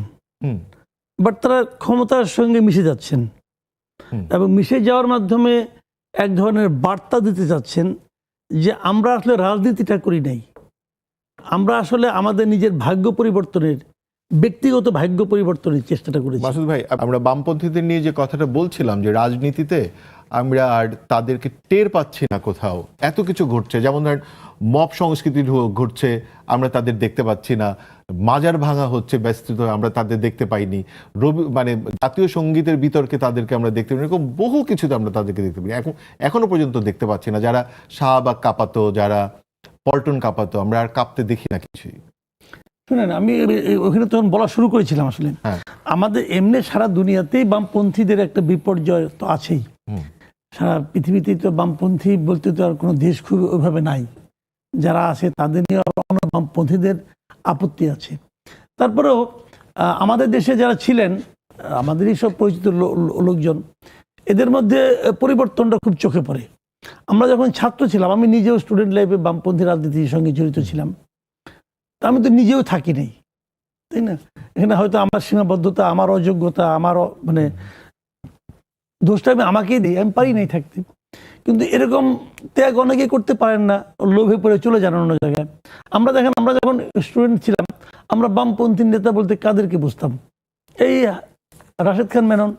[SPEAKER 1] বাট তারা ক্ষমতার সঙ্গে মিশে যাচ্ছেন, এবং মিশে যাওয়ার মাধ্যমে এক ধরনের বার্তা দিতে চাচ্ছেন যে আমরা আসলে রাজনীতিটা করি নাই, আমরা আসলে আমাদের নিজের ভাগ্য পরিবর্তনের, ব্যক্তিগত ভাগ্য পরিবর্তনের চেষ্টাটা করেছি।
[SPEAKER 2] মাসুদ ভাই, আমরা বামপন্থীদের নিয়ে যে কথাটা বলছিলাম যে রাজনীতিতে আমরা আর তাদেরকে টের পাচ্ছি না, কোথাও এত কিছু ঘটছে, যেমন ধরেন মব সংস্কৃতি ঘটছে, আমরা তাদের দেখতে পাচ্ছি না। মাজার ভাঙা হচ্ছে ব্যস্ত, আমরা তাদের দেখতে পাইনি। মানে জাতীয় সঙ্গীতের বিতর্কে তাদেরকে আমরা দেখতে পাই, এরকম বহু কিছুতে আমরা তাদেরকে দেখতে পাই, এখনো পর্যন্ত দেখতে পাচ্ছি না। যারা শাহবাগ কাঁপাতো, যারা পল্টন কাঁপাতো, আমরা আর কাঁপতে দেখি না কিছুই।
[SPEAKER 1] শুনেন, আমি ওখানে তখন বলা শুরু করেছিলাম আসলে আমাদের এমনি সারা দুনিয়াতেই বামপন্থীদের একটা বিপর্যয় তো আছেই। সারা পৃথিবীতেই তো বামপন্থী বলতে তো আর কোনো দেশ খুব ওইভাবে নাই, যারা আছে তাদের নিয়ে বামপন্থীদের আপত্তি আছে। তারপরেও আমাদের দেশে যারা ছিলেন, আমাদেরই সব পরিচিত লোকজন, এদের মধ্যে পরিবর্তনটা খুব চোখে পড়ে। আমরা যখন ছাত্র ছিলাম, আমি নিজেও স্টুডেন্ট লাইফে বামপন্থী রাজনীতির সঙ্গে জড়িত ছিলাম, তা আমি তো নিজেও থাকি নাই, তাই না? এখানে হয়তো আমার সীমাবদ্ধতা, আমার অযোগ্যতা, আমার মানে দোষটা আমি আমাকেই দিই, আমি পারি নাই থাকতে। কিন্তু এরকম ত্যাগ অনেকে করতে পারেন না, লোভে পড়ে চলে যান অন্য জায়গায়। আমরা দেখেন, আমরা যখন স্টুডেন্ট ছিলাম, আমরা বামপন্থী নেতা বলতে কাদেরকে বুঝতাম? এই রাশেদ খান মেনন,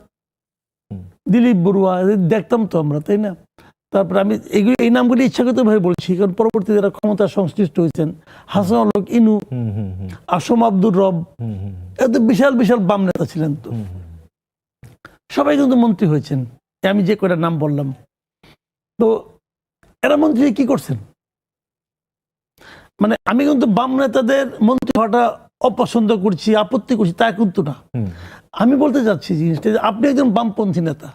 [SPEAKER 1] দিলীপ বড়ুয়া, দেখতাম তো আমরা, তাই না? তারপরে আমি এই নামগুলি ইচ্ছাকৃতভাবে বলছি, কারণ পরবর্তীতে যারা ক্ষমতা সংশ্লিষ্ট হয়েছেন, হাসান ইনু, আসম আব্দুর রব, এত বিশাল বিশাল বাম নেতা ছিলেন, তো সবাই কিন্তু মন্ত্রী হয়েছেন, আমি যে কয়টা নাম বললাম। তো এরা মন্ত্রী কি করছেন? মানে আমি কিন্তু বাম নেতাদের মন্ত্রী হওয়াটা অপছন্দ করছি, আপত্তি করছি, তা কিন্তু না। আমি বলতে চাচ্ছি জিনিসটা যে আপনি একজন বামপন্থী নেতা,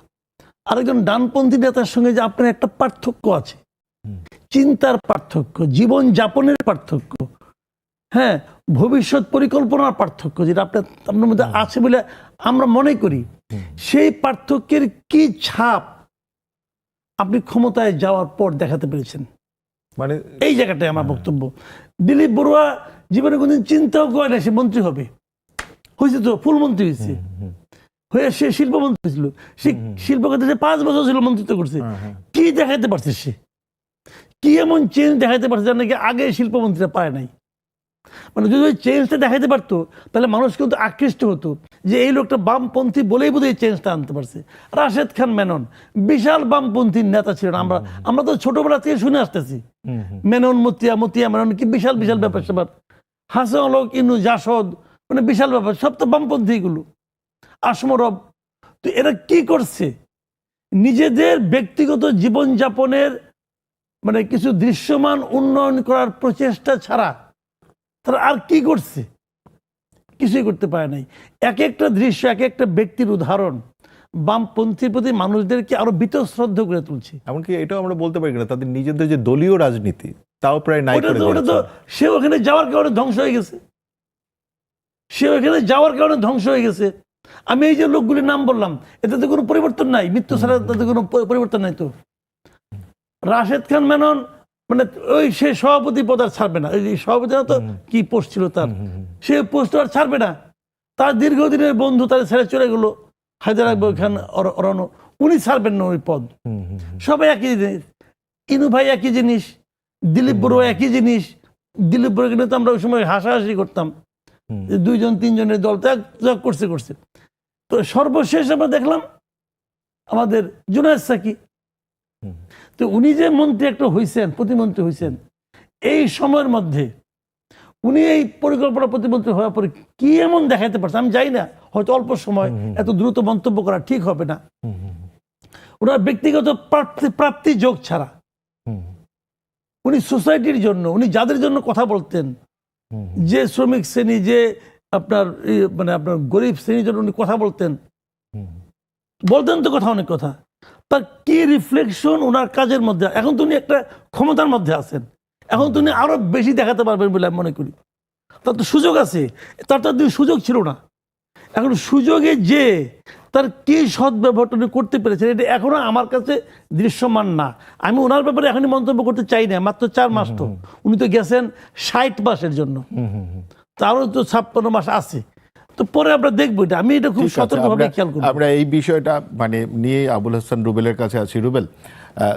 [SPEAKER 1] আরেকজন ডানপন্থী নেতার সঙ্গে যে আপনার একটা পার্থক্য আছে, চিন্তার পার্থক্য, জীবন যাপনের পার্থক্য, হ্যাঁ, ভবিষ্যৎ পরিকল্পনার পার্থক্য, যেটা আপনার মধ্যে আছে বলে আমরা মনে করি, সেই পার্থক্যের কি ছাপ আপনি ক্ষমতায় যাওয়ার পর দেখাতে পেরেছেন?
[SPEAKER 2] মানে
[SPEAKER 1] এই জায়গাটাই আমার বক্তব্য। দিলীপ বড়ুয়া জীবনে কোনদিন চিন্তাও করে না সে মন্ত্রী হবে, হয়েছে তো, ফুল মন্ত্রী হয়েছে, হয়ে সে শিল্পমন্ত্রী ছিল, সে শিল্প খাতে 5 বছর ছিল, মন্ত্রিত্ব করছে। কি দেখাইতে পারছে সে? কি এমন চেঞ্জ দেখাইতে পারছে যার নাকি আগে শিল্পমন্ত্রীরা পায় নাই? মানে যদি ওই চেঞ্জটা দেখাইতে পারতো তাহলে মানুষ কিন্তু আকৃষ্ট হতো যে এই লোকটা বামপন্থী বলেই বোধহয় চেঞ্জটা আনতে পারছে। রাশেদ খান মেনন বিশাল বামপন্থী নেতা ছিলেন, আমরা তো ছোটবেলা থেকে শুনে আসতেছি। মেনন, মতিয়া মেনন, কি বিশাল বিশাল ব্যাপার স্যাপার, হাসান আলক, ইনু, জাসদ, মানে বিশাল ব্যাপার, সব তো বামপন্থী গুলো, আসমরব। তো এরা কি করছে? নিজেদের ব্যক্তিগত জীবনযাপনের মানে কিছু দৃশ্যমান উন্নয়ন করার প্রচেষ্টা ছাড়া তারা আর কি করছে? কিছুই করতে পারে নাই। এক একটা দৃশ্য, এক একটা ব্যক্তির উদাহরণ বামপন্থীর প্রতি মানুষদেরকে আরো বীতশ্রদ্ধ করে তুলছে।
[SPEAKER 2] এমনকি এটাও আমরা বলতে পারি না তাদের নিজেদের যে দলীয় রাজনীতি তাও প্রায় নাই করে দিয়েছে।
[SPEAKER 1] সে ওখানে যাওয়ার কারণে ধ্বংস হয়ে গেছে, সে ওখানে যাওয়ার কারণে ধ্বংস হয়ে গেছে। আমি এই যে লোকগুলির নাম বললাম, এতে তো কোনো পরিবর্তন নাই, মৃত্যু ছাড়া তাতে কোনো পরিবর্তন নাই। তো রাশেদ খান মেনন মানে ওই সে সভাপতি পদ আর ছাড়বে না, এই সভাপতি তো কি পোস্ট ছিল তার, সে পোস্ট আর ছাড়বে না। তার দীর্ঘদিনের বন্ধু তার ছেড়ে চলে গেল, হায়দার খান অরণ্য, উনি ছাড়বেন না ওই পদ। সবাই একই জিনিস, ইনু ভাই একই জিনিস, দিলীপ বড়ুয়া একই জিনিস। দিলীপ বড়ুয়া কিন্তু আমরা ওই সময় হাসাহাসি করতাম, 2-3 জনের দল ত্যাগ করছে। তো সর্বশেষ আমরা দেখলাম আমাদের জুনায়েদ সাকি। তো উনি যে মন্ত্রী একটা হয়েছেন, প্রতিমন্ত্রী হয়েছেন, এই সময়ের মধ্যে উনি এই পরিকল্পনা প্রতিমন্ত্রী হওয়ার পরে কি এমন দেখাতে পারছে আমি জানি না। হয়তো অল্প সময় এত দ্রুত মন্তব্য করা ঠিক হবে না। ওনার ব্যক্তিগত প্রাপ্তি যোগ ছাড়া উনি সোসাইটির জন্য, উনি যাদের জন্য কথা বলতেন, যে শ্রমিক শ্রেণী, যে আপনার মানে আপনার গরিব শ্রেণীর জন্য উনি কথা বলতেন তো কথা, অনেক কথা। তার কি রিফ্লেকশন ওনার কাজের মধ্যে? এখন তো উনি একটা ক্ষমতার মধ্যে আছেন, এখন তো উনি আরো বেশি দেখাতে পারবেন বলে আমি মনে করি। তার তো সুযোগ আছে, তার তো সুযোগ ছিল না। এখন সুযোগে যে তার কি সদ্ব্যবহারটা উনি করতে পেরেছেন, এটা এখনো আমার কাছে দৃশ্যমান না। আমি ওনার ব্যাপারে এখনই মন্তব্য করতে চাই না। মাত্র 4 মাস, তো উনি তো গেছেন 60 মাসের জন্য, তারও তো 56 মাস আছে। তো পরে আমরা দেখবো এটা, আমি এটা খুব সতর্কভাবে খেয়াল করব।
[SPEAKER 2] আমরা এই বিষয়টা মানে নিয়ে আবুল হাসান রুবেলের কাছে আছি। রুবেল,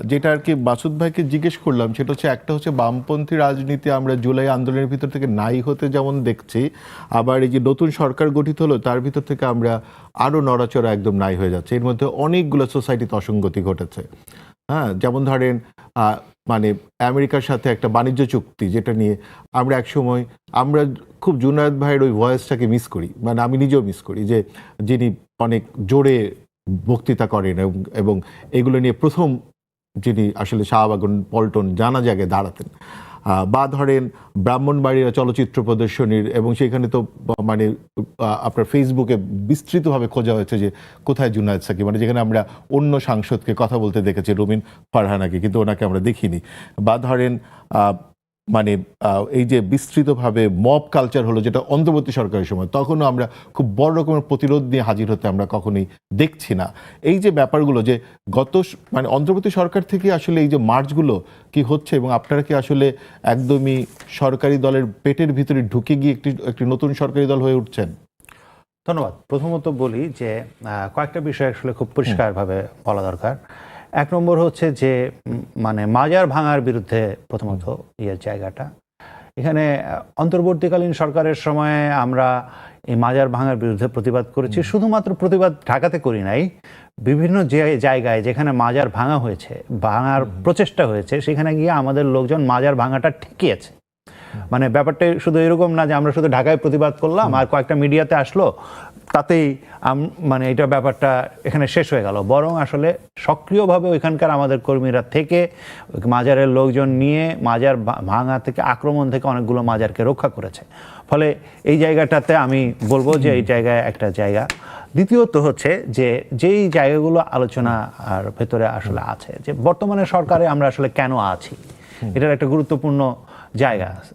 [SPEAKER 2] যেটা আর কি মাসুদ ভাইকে জিজ্ঞেস করলাম সেটা হচ্ছে, একটা হচ্ছে বামপন্থী রাজনীতি আমরা জুলাই আন্দোলনের ভিতর থেকে নাই হতে যেমন দেখছি, আবার এই যে নতুন সরকার গঠিত হলো তার ভিতর থেকে আমরা আরো নড়াচড়া একদম নাই হয়ে যাচ্ছে। এর মধ্যে অনেকগুলো সোসাইটিতে অসঙ্গতি ঘটেছে। হ্যাঁ, যেমন ধরেন মানে আমেরিকার সাথে একটা বাণিজ্য চুক্তি, যেটা নিয়ে আমরা একসময় আমরা খুব জুনায়েদ ভাইয়ের ওই ভয়েসটাকে মিস করি, মানে আমি নিজেও মিস করি, যে যিনি অনেক জোরে বক্তৃতা করেন এবং এগুলো নিয়ে প্রথম যিনি আসলে শাহবাগন পল্টন জানা জায়গায় দাঁড়াতেন। বা ধরেন ব্রাহ্মণবাড়িয়া চলচ্চিত্র প্রদর্শনীর, এবং সেখানে তো মানে আপনার ফেসবুকে বিস্তৃতভাবে খোঁজা হয়েছে যে কোথায় জুনায়েদ সাকি, মানে যেখানে আমরা অন্য সাংসদকে কথা বলতে দেখেছি, রুমিন ফারহানাকে, কিন্তু ওনাকে আমরা দেখিনি। বা ধরেন মানে এই যে বিস্তৃতভাবে মব কালচার হলো, যেটা অন্তর্বর্তী সরকারের সময়, তখনও আমরা খুব বড় রকমের প্রতিরোধ নিয়ে হাজির হতে আমরা কখনোই দেখছি না। এই যে ব্যাপারগুলো যে গত মানে অন্তর্বর্তী সরকার থেকে আসলে এই যে মার্চগুলো কি হচ্ছে, এবং আপনারা কি আসলে একদমই সরকারি দলের পেটের ভিতরে ঢুকে গিয়ে একটি নতুন সরকারি দল হয়ে উঠছেন?
[SPEAKER 3] ধন্যবাদ। প্রথমত বলি যে কয়েকটা বিষয় আসলে খুব পরিষ্কারভাবে বলা দরকার। 1 নম্বর হচ্ছে যে মানে মাজার ভাঙার বিরুদ্ধে প্রথমত জায়গাটা, এখানে অন্তর্বর্তীকালীন সরকারের সময়ে আমরা এই মাজার ভাঙার বিরুদ্ধে প্রতিবাদ করেছি। শুধুমাত্র প্রতিবাদ ঢাকাতে করি নাই, বিভিন্ন জায়গায় যেখানে মাজার ভাঙা হয়েছে, ভাঙার প্রচেষ্টা হয়েছে, সেখানে গিয়ে আমাদের লোকজন মাজার ভাঙাটা ঠেকিয়েছে। মানে ব্যাপারটা শুধু এরকম না যে আমরা শুধু ঢাকায় প্রতিবাদ করলাম আর কয়েকটা মিডিয়াতে আসলো, তাতেই মানে এটা ব্যাপারটা এখানে শেষ হয়ে গেল। বরং আসলে সক্রিয়ভাবে ওইখানকার আমাদের কর্মীরা থেকে মাজারের লোকজন নিয়ে মাজার ভাঙা থেকে আক্রমণ থেকে অনেকগুলো মাজারকে রক্ষা করেছে। ফলে এই জায়গাটাতে আমি বলবো যে এই জায়গায় একটা জায়গা। দ্বিতীয়ত হচ্ছে যে যেই জায়গাগুলো আলোচনা আর ভেতরে আসলে আছে, যে বর্তমানে সরকারে আমরা আসলে কেন আছি, এটার একটা গুরুত্বপূর্ণ জায়গা আছে।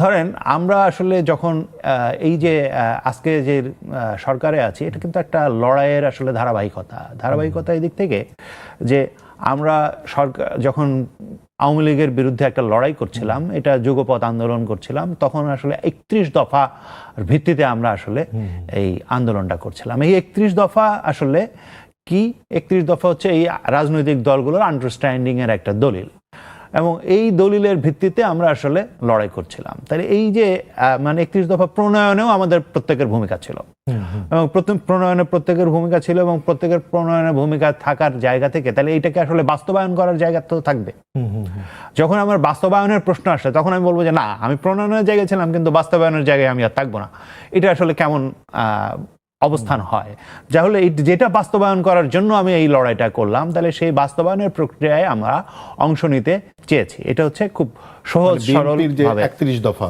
[SPEAKER 3] ধরেন আমরা আসলে যখন এই যে আজকে যে সরকারে আছি, এটা কিন্তু একটা লড়াইয়ের আসলে ধারাবাহিকতা এই দিক থেকে যে আমরা সরকার যখন আওয়ামী লীগের বিরুদ্ধে একটা লড়াই করছিলাম, এটা যুগপৎ আন্দোলন করছিলাম, তখন আসলে 31 দফা ভিত্তিতে আমরা আসলে এই আন্দোলনটা করছিলাম। এই 31 দফা আসলে কি? 31 দফা হচ্ছে এই রাজনৈতিক দলগুলোর আন্ডারস্ট্যান্ডিং এর একটা দলিল, এবং এই দলিলের ভিত্তিতে আমরা আসলে লড়াই করছিলাম। তাহলে এই যে মানে 31 দফা প্রণয়নেও আমাদের প্রত্যেকের ভূমিকা ছিল, এবং প্রণয়নে প্রত্যেকের ভূমিকা ছিল, এবং প্রত্যেকের প্রণয়নের ভূমিকা থাকার জায়গা থেকে তাহলে এইটাকে আসলে বাস্তবায়ন করার জায়গা তো থাকবে। যখন আমার বাস্তবায়নের প্রশ্ন আসে, তখন আমি বলবো যে না, আমি প্রণয়নের জায়গায় ছিলাম কিন্তু বাস্তবায়নের জায়গায় আমি আর থাকবো না। এটা আসলে কেমন অবস্থান হয়? তাহলে যেটা বাস্তবায়ন করার জন্য আমি এই লড়াইটা করলাম, তাহলে সেই বাস্তবায়নের প্রক্রিয়ায় আমরা অংশ নিতে চেয়েছি। এটা হচ্ছে খুব সহজ সরল ভাবে
[SPEAKER 2] 31 দফা,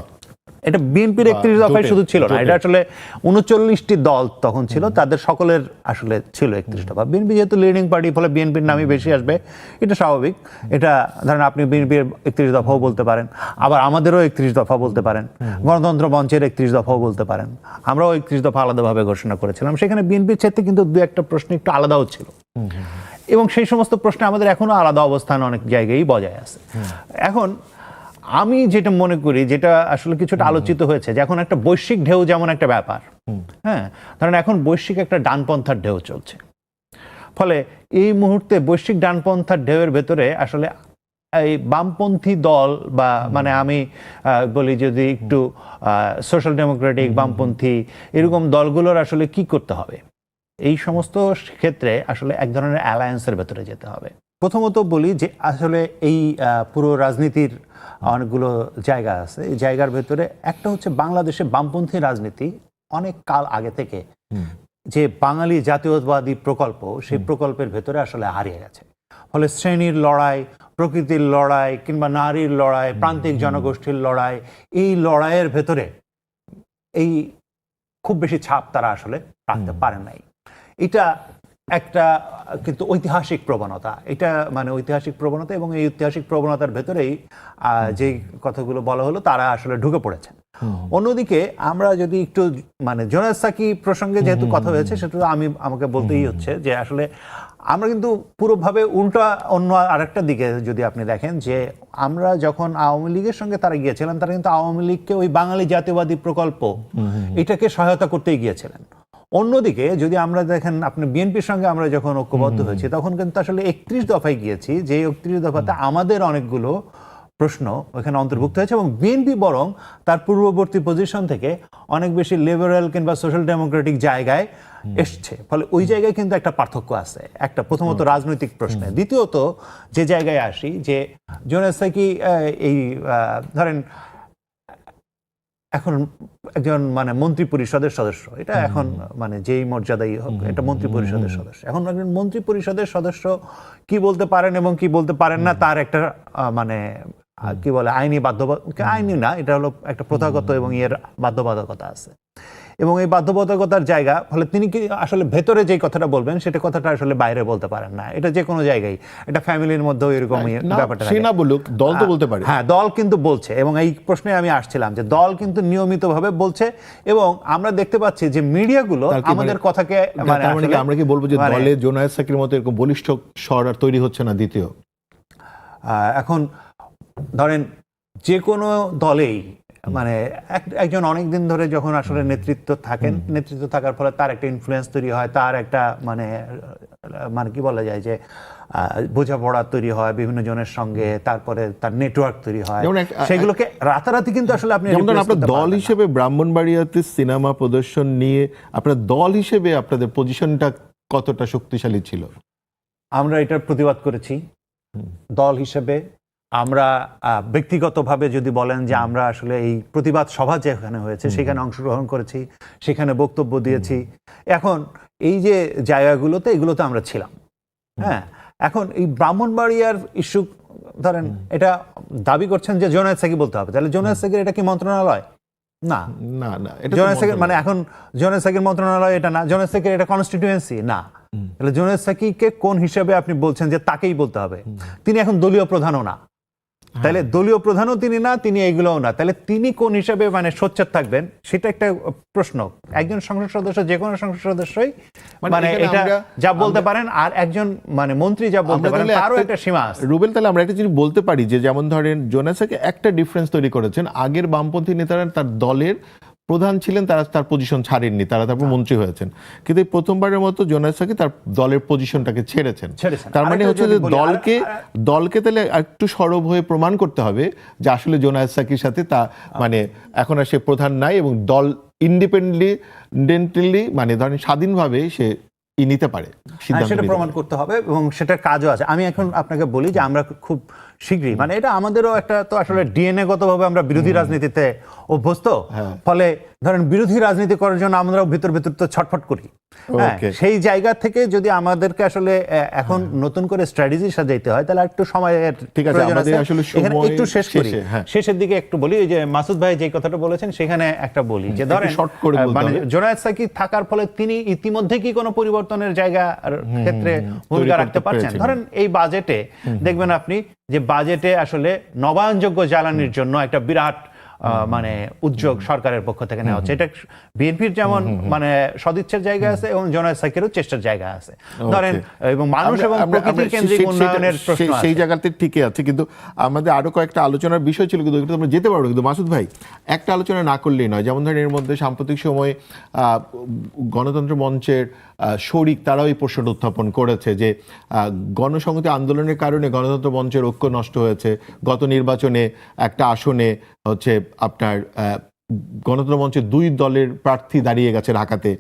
[SPEAKER 3] এটা বিএনপির 31 দফায় শুধু ছিল না, এটা আসলে 39টি দল তখন ছিল, তাদের সকলের আসলে ছিল 31 দফা। বিএনপি যেহেতু লিডিং পার্টি, ফলে বিএনপির নামই বেশি আসবে, এটা স্বাভাবিক। এটা ধরেন আপনি বিএনপির 31 দফাও বলতে পারেন, আবার আমাদেরও 31 দফা বলতে পারেন, গণতন্ত্র মঞ্চের 31 দফাও বলতে পারেন। আমরাও 31 দফা আলাদাভাবে ঘোষণা করেছিলাম। সেখানে বিএনপির ক্ষেত্রে কিন্তু দু একটা প্রশ্ন একটু আলাদাও ছিল, এবং সেই সমস্ত প্রশ্নে আমাদের এখনো আলাদা অবস্থান অনেক জায়গায় বজায় আছে। এখন আমি যেটা মনে করি, যেটা আসলে কিছুটা আলোচিত হয়েছে, যে এখন একটা বৈশ্বিক ঢেউ যেমন একটা ব্যাপার, হ্যাঁ, কারণ এখন বৈশ্বিক একটা ডানপন্থার ঢেউ চলছে। ফলে এই মুহূর্তে বৈশ্বিক ডানপন্থার ঢেউয়ের ভেতরে আসলে এই বামপন্থী দল বা মানে আমি বলি যদি একটু সোশ্যাল ডেমোক্রেটিক বামপন্থী এরকম দলগুলোর আসলে কি করতে হবে, এই সমস্ত ক্ষেত্রে আসলে এক ধরনের অ্যালায়েন্সের ভেতরে যেতে হবে। প্রথমত বলি যে আসলে এই পুরো রাজনীতির অনেকগুলো জায়গা আছে। এই জায়গার ভেতরে একটা হচ্ছে বাংলাদেশে বামপন্থী রাজনীতি অনেক কাল আগে থেকে যে বাঙালি জাতীয়তাবাদী প্রকল্প, সেই প্রকল্পের ভেতরে আসলে হারিয়ে গেছে। ফলে শ্রেণীর লড়াই, প্রকৃতির লড়াই, কিংবা নারীর লড়াই, প্রান্তিক জনগোষ্ঠীর লড়াই, এই লড়াইয়ের ভেতরে এই খুব বেশি ছাপ তারা আসলে রাখতে পারে নাই। এটা একটা কিন্তু ঐতিহাসিক প্রবণতা, এটা মানে ঐতিহাসিক প্রবণতা, এবং এই ঐতিহাসিক প্রবণতার ভেতরেই যে কথাগুলো বলা হলো তারা আসলে ঢুকে পড়েছেন। অন্যদিকে আমরা যদি একটু মানে জোনায়েদ সাকি প্রসঙ্গে যেহেতু কথা হয়েছে, সেটা আমাকে বলতেই হচ্ছে যে আসলে আমরা কিন্তু পুরোভাবে উল্টা অন্য আরেকটা দিকে যদি আপনি দেখেন, যে আমরা যখন আওয়ামী লীগের সঙ্গে তারা গিয়েছিলেন, তারা কিন্তু আওয়ামী লীগকে ওই বাঙালি জাতীয়বাদী প্রকল্প এটাকে সহায়তা করতেই গিয়েছিলেন। অন্যদিকে যদি আমরা দেখেন, আপনি বিএনপির সঙ্গে আমরা যখন ঐক্যবদ্ধ হয়েছি, তখন কিন্তু আসলে 31 দফায় গিয়েছি, যে 31 দফাতে আমাদের অনেকগুলো প্রশ্ন ওখানে অন্তর্ভুক্ত হয়েছে, এবং বিএনপি বরং তার পূর্ববর্তী পজিশন থেকে অনেক বেশি লিবারেল কিংবা সোশ্যাল ডেমোক্রেটিক জায়গায় এসছে। ফলে ওই জায়গায় কিন্তু একটা পার্থক্য আছে, একটা প্রথমত রাজনৈতিক প্রশ্নে। দ্বিতীয়ত যে জায়গায় আসি, যে জোনায়েদ সাকি এই ধরেন এখন একজন মানে মন্ত্রী পরিষদের সদস্য, এটা এখন মানে যেই মর্যাদাই হোক, এটা মন্ত্রী পরিষদের সদস্য। এখন একজন মন্ত্রী পরিষদের সদস্য কি বলতে পারেন এবং কি বলতে পারেন না, তার একটা মানে কি বলে আইনি আইনি না, এটা হলো একটা প্রথাগত এবং এর বাধ্যবাধকতা আছে, এবং এই বাধ্যবাধকতার জায়গা। ফলে তিনি কি আসলে ভেতরে যে কথাটা বলবেন, সেটা কথাটা আসলে বাইরে বলতে পারেন না। এটা যে কোনো জায়গায়, এটা ফ্যামিলির মধ্যেও এরকমই ব্যাপারটা।
[SPEAKER 2] সে না বলুক, দল তো বলতে পারে।
[SPEAKER 3] হ্যাঁ, দল কিন্তু বলছে, এবং এই প্রশ্নে আমি আসছিলাম যে দল কিন্তু নিয়মিতভাবে বলছে, এবং আমরা দেখতে পাচ্ছি যে মিডিয়াগুলো আমাদের কথাকে
[SPEAKER 2] মানে আমরা কি বলবো যে দলে জোনায়েদ সাকির মতো এরকম বলিষ্ঠ স্বর আর তৈরি হচ্ছে না? দ্বিতীয়,
[SPEAKER 3] এখন ধরেন যে কোনো দলেই মানে একজন অনেকদিন ধরে যখন আসলে নেতৃত্ব থাকার ফলে তার একটা ইনফ্লুয়েন্স তৈরি হয়, তার একটা মানে মানে কি বলা যায় যে বোঝাপড়া তৈরি হয় বিভিন্ন জনের সঙ্গে, তারপরে তার নেটওয়ার্ক তৈরি হয়, সেগুলোকে রাতারাতি কিন্তু আসলে আপনি
[SPEAKER 2] আপনার দল হিসেবে ব্রাহ্মণবাড়িয়াতে সিনেমা প্রদর্শন নিয়ে আপনার দল হিসেবে আপনাদের পজিশনটা কতটা শক্তিশালী ছিল?
[SPEAKER 3] আমরা এটার প্রতিবাদ করেছি দল হিসেবে, আমরা ব্যক্তিগতভাবে যদি বলেন যে আমরা আসলে এই প্রতিবাদ সভা যেখানে হয়েছে সেখানে অংশগ্রহণ করেছি, সেখানে বক্তব্য দিয়েছি। এখন এই যে জায়গাগুলোতে এগুলোতে আমরা ছিলাম। হ্যাঁ, এখন এই ব্রাহ্মণবাড়িয়ার ইস্যু ধরেন এটা দাবি করছেন যে জোনায়েদ সাকি বলতে হবে, তাহলে জোনায়েদ সাকির এটা কি মন্ত্রণালয়? না,
[SPEAKER 2] না না, এটা তো
[SPEAKER 3] জোনায়েদ সাকির
[SPEAKER 2] মন্ত্রণালয়।
[SPEAKER 3] মানে এখন জোনায়েদ সাকির মন্ত্রণালয় এটা না, জোনায়েদ সাকির এটা কনস্টিটিউয়েন্সি না। তাহলে জোনায়েদ সাকিকে কোন হিসাবে আপনি বলছেন যে তাকেই বলতে হবে? তিনি এখন দলীয় প্রধানও না, তাহলে দলীয় প্রধানও তিনি না, তিনি এইগুলোও না, তাহলে তিনি কোন হিসাবে মানে সোচ্চার থাকবেন সেটা একটা প্রশ্ন। একজন সংসদ সদস্য, যে কোনো সংসদ সদস্যই মানে
[SPEAKER 2] এখানে
[SPEAKER 3] এটা যা বলতে পারেন, আর একজন মানে মন্ত্রী যা বলতে
[SPEAKER 2] আমরা
[SPEAKER 3] পারেন
[SPEAKER 2] তাহলে
[SPEAKER 3] তারও একটা সীমা আছে।
[SPEAKER 2] রুবেল, তাহলে আমরা একটা জিনিস বলতে পারি যে যেমন ধরেন জোনায়েদ সাকি একটা ডিফারেন্স তৈরি করেছেন, আগের বামপন্থী নেতারা তার দলের প্রধান ছিলেন, তারা তার পজিশন ছাড়েননি, তারা তারপর মন্ত্রী হয়েছেন, কিন্তু এই প্রথমবারের মতো জোনায়েদ সাকি তার দলের পজিশনটাকে ছেড়েছেন। তার মানে
[SPEAKER 3] আরেকটা
[SPEAKER 2] হচ্ছে
[SPEAKER 3] যদি
[SPEAKER 2] যে
[SPEAKER 3] বলি,
[SPEAKER 2] দলকে তাহলে একটু সরব হয়ে প্রমাণ করতে হবে যে আসলে জোনায়েদ সাকির সাথে তা মানে এখন আর সে প্রধান নাই এবং দল ইন্ডিপেন্ডেন্টলি মানে ধরেন স্বাধীনভাবে সে নিতে পারে সিদ্ধান্ত
[SPEAKER 3] সেটা
[SPEAKER 2] নিতে
[SPEAKER 3] প্রমাণ
[SPEAKER 2] পারে।
[SPEAKER 3] করতে হবে এবং সেটার কাজও আছে। আমি এখন আপনাকে বলি যে আমরা খুব শীঘ্রই, মানে এটা আমাদেরও একটা তো আসলে ডিএনএ গতভাবে আমরা বিরোধী রাজনীতিতে অভ্যস্ত, ফলে ধরেন বিরোধী রাজনীতি করার জন্য আমরাও ভিতর ভিতর তো ছটফট করি। হ্যাঁ,
[SPEAKER 2] Okay.
[SPEAKER 3] সেই জায়গা থেকে যদি আমাদেরকে আসলে এখন নতুন করে স্ট্র্যাটেজি সাজাইতে হয় তাহলে একটু সময়ের
[SPEAKER 2] ঠিক আছে,
[SPEAKER 3] প্রয়োজন
[SPEAKER 2] আমাদের
[SPEAKER 3] আছে।
[SPEAKER 2] আসলে
[SPEAKER 3] এখানে
[SPEAKER 2] সময়
[SPEAKER 3] একটু শেষ করি,
[SPEAKER 2] শেষে, হ্যাঁ।
[SPEAKER 3] শেষের দিকে একটু বলি। ওই যে মাসুদ ভাই যে কথাটা বলেছেন সেখানে একটা বলি যে ধরেন
[SPEAKER 2] short করে বলতে
[SPEAKER 3] মানে
[SPEAKER 2] হবে।
[SPEAKER 3] জোনায়েদ সাকি থাকার ফলে তিনি ইতিমধ্যে কি কোনো পরিবর্তনের জায়গার ক্ষেত্রে ভূমিকা
[SPEAKER 2] করতে
[SPEAKER 3] রাখতে পারছেন?
[SPEAKER 2] পেরেছেন।
[SPEAKER 3] ধরেন এই বাজেটে দেখবেন আপনি যে বাজেটে আসলে নবায়নযোগ্য জ্বালানির জন্য একটা বিরাট মানে উদ্যোগ সরকারের পক্ষ থেকে নেওয়া হচ্ছে। এটা বিএনপির যেমন মানে সদিচ্ছার জায়গা আছে এবং জোনায়েদ সাকিরও চেষ্টার জায়গা আছে ধরেন, এবং মানুষ এবং প্রকৃতি কেন্দ্রিক উন্নয়নের প্রশ্ন
[SPEAKER 2] সেই
[SPEAKER 3] আছে।
[SPEAKER 2] জায়গাতে ঠিকই আছে, কিন্তু আমাদের আরো কয়েকটা আলোচনার বিষয় ছিল, কিন্তু আমরা যেতে পারবো। কিন্তু মাসুদ ভাই, একটা আলোচনা না করলেই নয়। যেমন ধরেন এর মধ্যে সাম্প্রতিক সময়ে গণতন্ত্র মঞ্চের শরিক তারাও এই প্রশ্নটা উত্থাপন করেছে যে গণসংহতি আন্দোলনের কারণে গণতন্ত্র মঞ্চের ঐক্য নষ্ট হয়েছে। গত নির্বাচনে একটা আসনে হচ্ছে আপনার গণতন্ত্র মঞ্চের 2 দলের প্রার্থী দাঁড়িয়ে গেছে ঢাকাতে,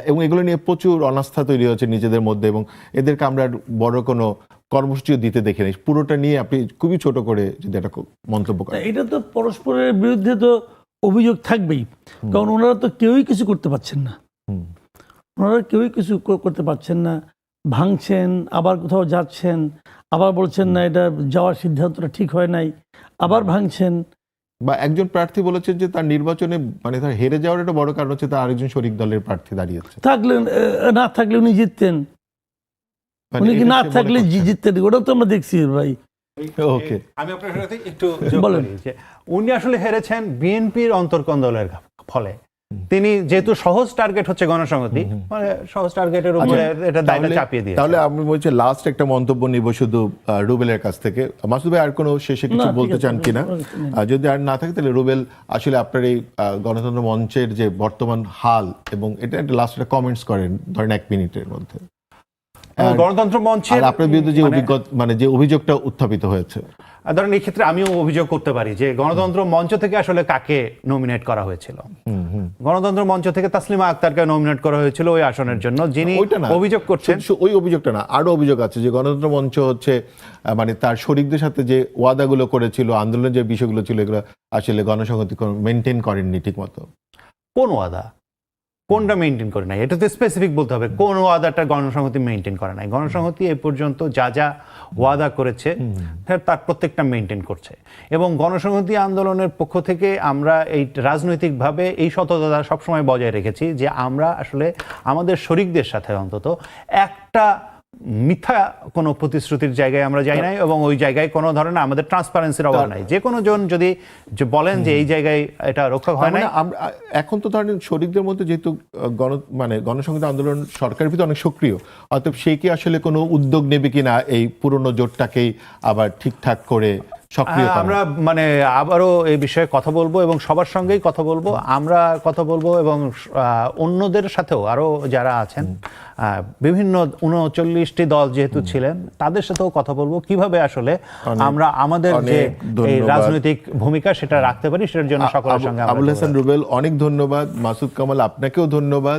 [SPEAKER 2] এবং এগুলো নিয়ে প্রচুর অনাস্থা তৈরি হয়েছে নিজেদের মধ্যে, এবং এদেরকে আমরা বড় কোনো কর্মসূচিও দিতে দেখি নাই। পুরোটা নিয়ে আপনি খুবই ছোট করে যদি একটা মন্তব্য করেন।
[SPEAKER 1] এটা তো পরস্পরের বিরুদ্ধে তো অভিযোগ থাকবেই, কারণ ওনারা তো কেউই কিছু করতে পারছেন না। ওনারা কেউই কিছু করতে পারছেন না, ভাঙছেন, আবার কোথাও যাচ্ছেন, আবার বলছেন না এটা যাওয়ার সিদ্ধান্তটা ঠিক হয় নাই, আবার ভাঙছেন।
[SPEAKER 2] বা একজন প্রার্থী বলেছেন যে তার নির্বাচনে মানে তার হেরে যাওয়ার একটা বড় কারণ হচ্ছে তার আরেকজন শরিক দলের প্রার্থী দাঁড়িয়েছে।
[SPEAKER 1] থাকলে না থাকলে উনি জিততেন,
[SPEAKER 2] মানে
[SPEAKER 1] উনি কি
[SPEAKER 2] এটা
[SPEAKER 1] না
[SPEAKER 2] সে মনে
[SPEAKER 1] থাকলে
[SPEAKER 2] করছেন।
[SPEAKER 1] জিততেন, ওটা তো আমরা দেখছি ভাই।
[SPEAKER 2] ওকে,
[SPEAKER 3] আমি আপনার সাথে একটু যোগ
[SPEAKER 1] বলেন।
[SPEAKER 3] করি যে উনি আসলে হেরেছেন বিএনপির অন্তর্কন্দলের ফলে। তিনি যেহেতু সহজ টার্গেট হচ্ছে গণসংহতি, মানে সহজ টার্গেটের উপরে এটা দায়টা চাপিয়ে দিয়ে।
[SPEAKER 2] তাহলে আমি বলছি লাস্ট একটা মন্তব্য নিব শুধু রুবেলের কাছ থেকে। মাসুদ ভাই আর কোনো শেষে কিছু
[SPEAKER 1] না, ঠিক
[SPEAKER 2] বলতে
[SPEAKER 1] আছে,
[SPEAKER 2] চান কিনা?
[SPEAKER 1] না।
[SPEAKER 2] যদি আর না থাকে তাহলে রুবেল, আসলে আপনার এই গণতন্ত্র মঞ্চের যে বর্তমান হাল এবং এটা একটা লাস্ট একটা কমেন্টস করেন ধরেন 1 মিনিটের মধ্যে।
[SPEAKER 3] গণতন্ত্র মঞ্চের
[SPEAKER 2] আর আপনার বিরুদ্ধে যে মানে যে অভিযোগটা উত্থাপিত হয়েছে,
[SPEAKER 3] ধরেন এই ক্ষেত্রে আমিও অভিযোগ করতে পারি যে গণতন্ত্র মঞ্চ থেকে আসলে কাকে নমিনেট করা হয়েছিল। গণতন্ত্র মঞ্চ থেকে তাসলিমা আক্তারকে নমিনেট করা হয়েছিল ওই আসনের জন্য, যিনি
[SPEAKER 2] ওইটা না,
[SPEAKER 3] অভিযোগ করছেন।
[SPEAKER 2] ওই অভিযোগটা না, আরো অভিযোগ আছে যে গণতন্ত্র মঞ্চ হচ্ছে মানে তার শরিকদের সাথে যে ওয়াদাগুলো করেছিল, আন্দোলনের যে বিষয়গুলো ছিল, এগুলো আসলে গণসংহতি মেনটেন করেননি ঠিক মতো।
[SPEAKER 3] কোন ওয়াদা, কোনটা মেনটেন করে নাই? এটা তো স্পেসিফিক বলতে হবে কোন ওয়াদাটা গণসংহতি মেনটেন করে নাই। গণসংহতি এ পর্যন্ত যা যা ওয়াদা করেছে তার প্রত্যেকটা মেনটেন করছে, এবং গণসংহতি আন্দোলনের পক্ষ থেকে আমরা এই রাজনৈতিকভাবে এই সততা সবসময় বজায় রেখেছি যে আমরা আসলে আমাদের শরিকদের সাথে অন্তত একটা মিথ্যা কোনো প্রতিশ্রুতির জায়গায় আমরা যাই নাই, এবং ওই জায়গায় কোনো ধরনের আমাদের ট্রান্সপারেন্সির অভাব নাই। যে কোনো জন যদি বলেন যে এই জায়গায় এটা রক্ষা হয় নাই।
[SPEAKER 2] এখন তো ধরেন শরিকদের মধ্যে যেহেতু মানে গণসংহতি আন্দোলন সরকারের ভিতরে অনেক সক্রিয়, অতএব সে কি আসলে কোনো উদ্যোগ নেবে কিনা এই পুরনো জোটটাকেই আবার ঠিকঠাক করে সক্রিয় করা?
[SPEAKER 3] আমরা মানে আবারও এই বিষয়ে কথা বলবো এবং সবার সঙ্গেই কথা বলবো, আমরা কথা বলবো এবং অন্যদের সাথেও আরো যারা আছেন বিভিন্ন 39টি দল যেহেতু ছিলেন তাদের সাথেও কথা বলবো কিভাবে আসলে আমরা আমাদের যে এই রাজনৈতিক ভূমিকা সেটা রাখতে পারি, সেটার জন্য সকলের সঙ্গে
[SPEAKER 2] আবুল হাসান রুবেল, অনেক ধন্যবাদ। মাসুদ কামাল, আপনাকেও ধন্যবাদ।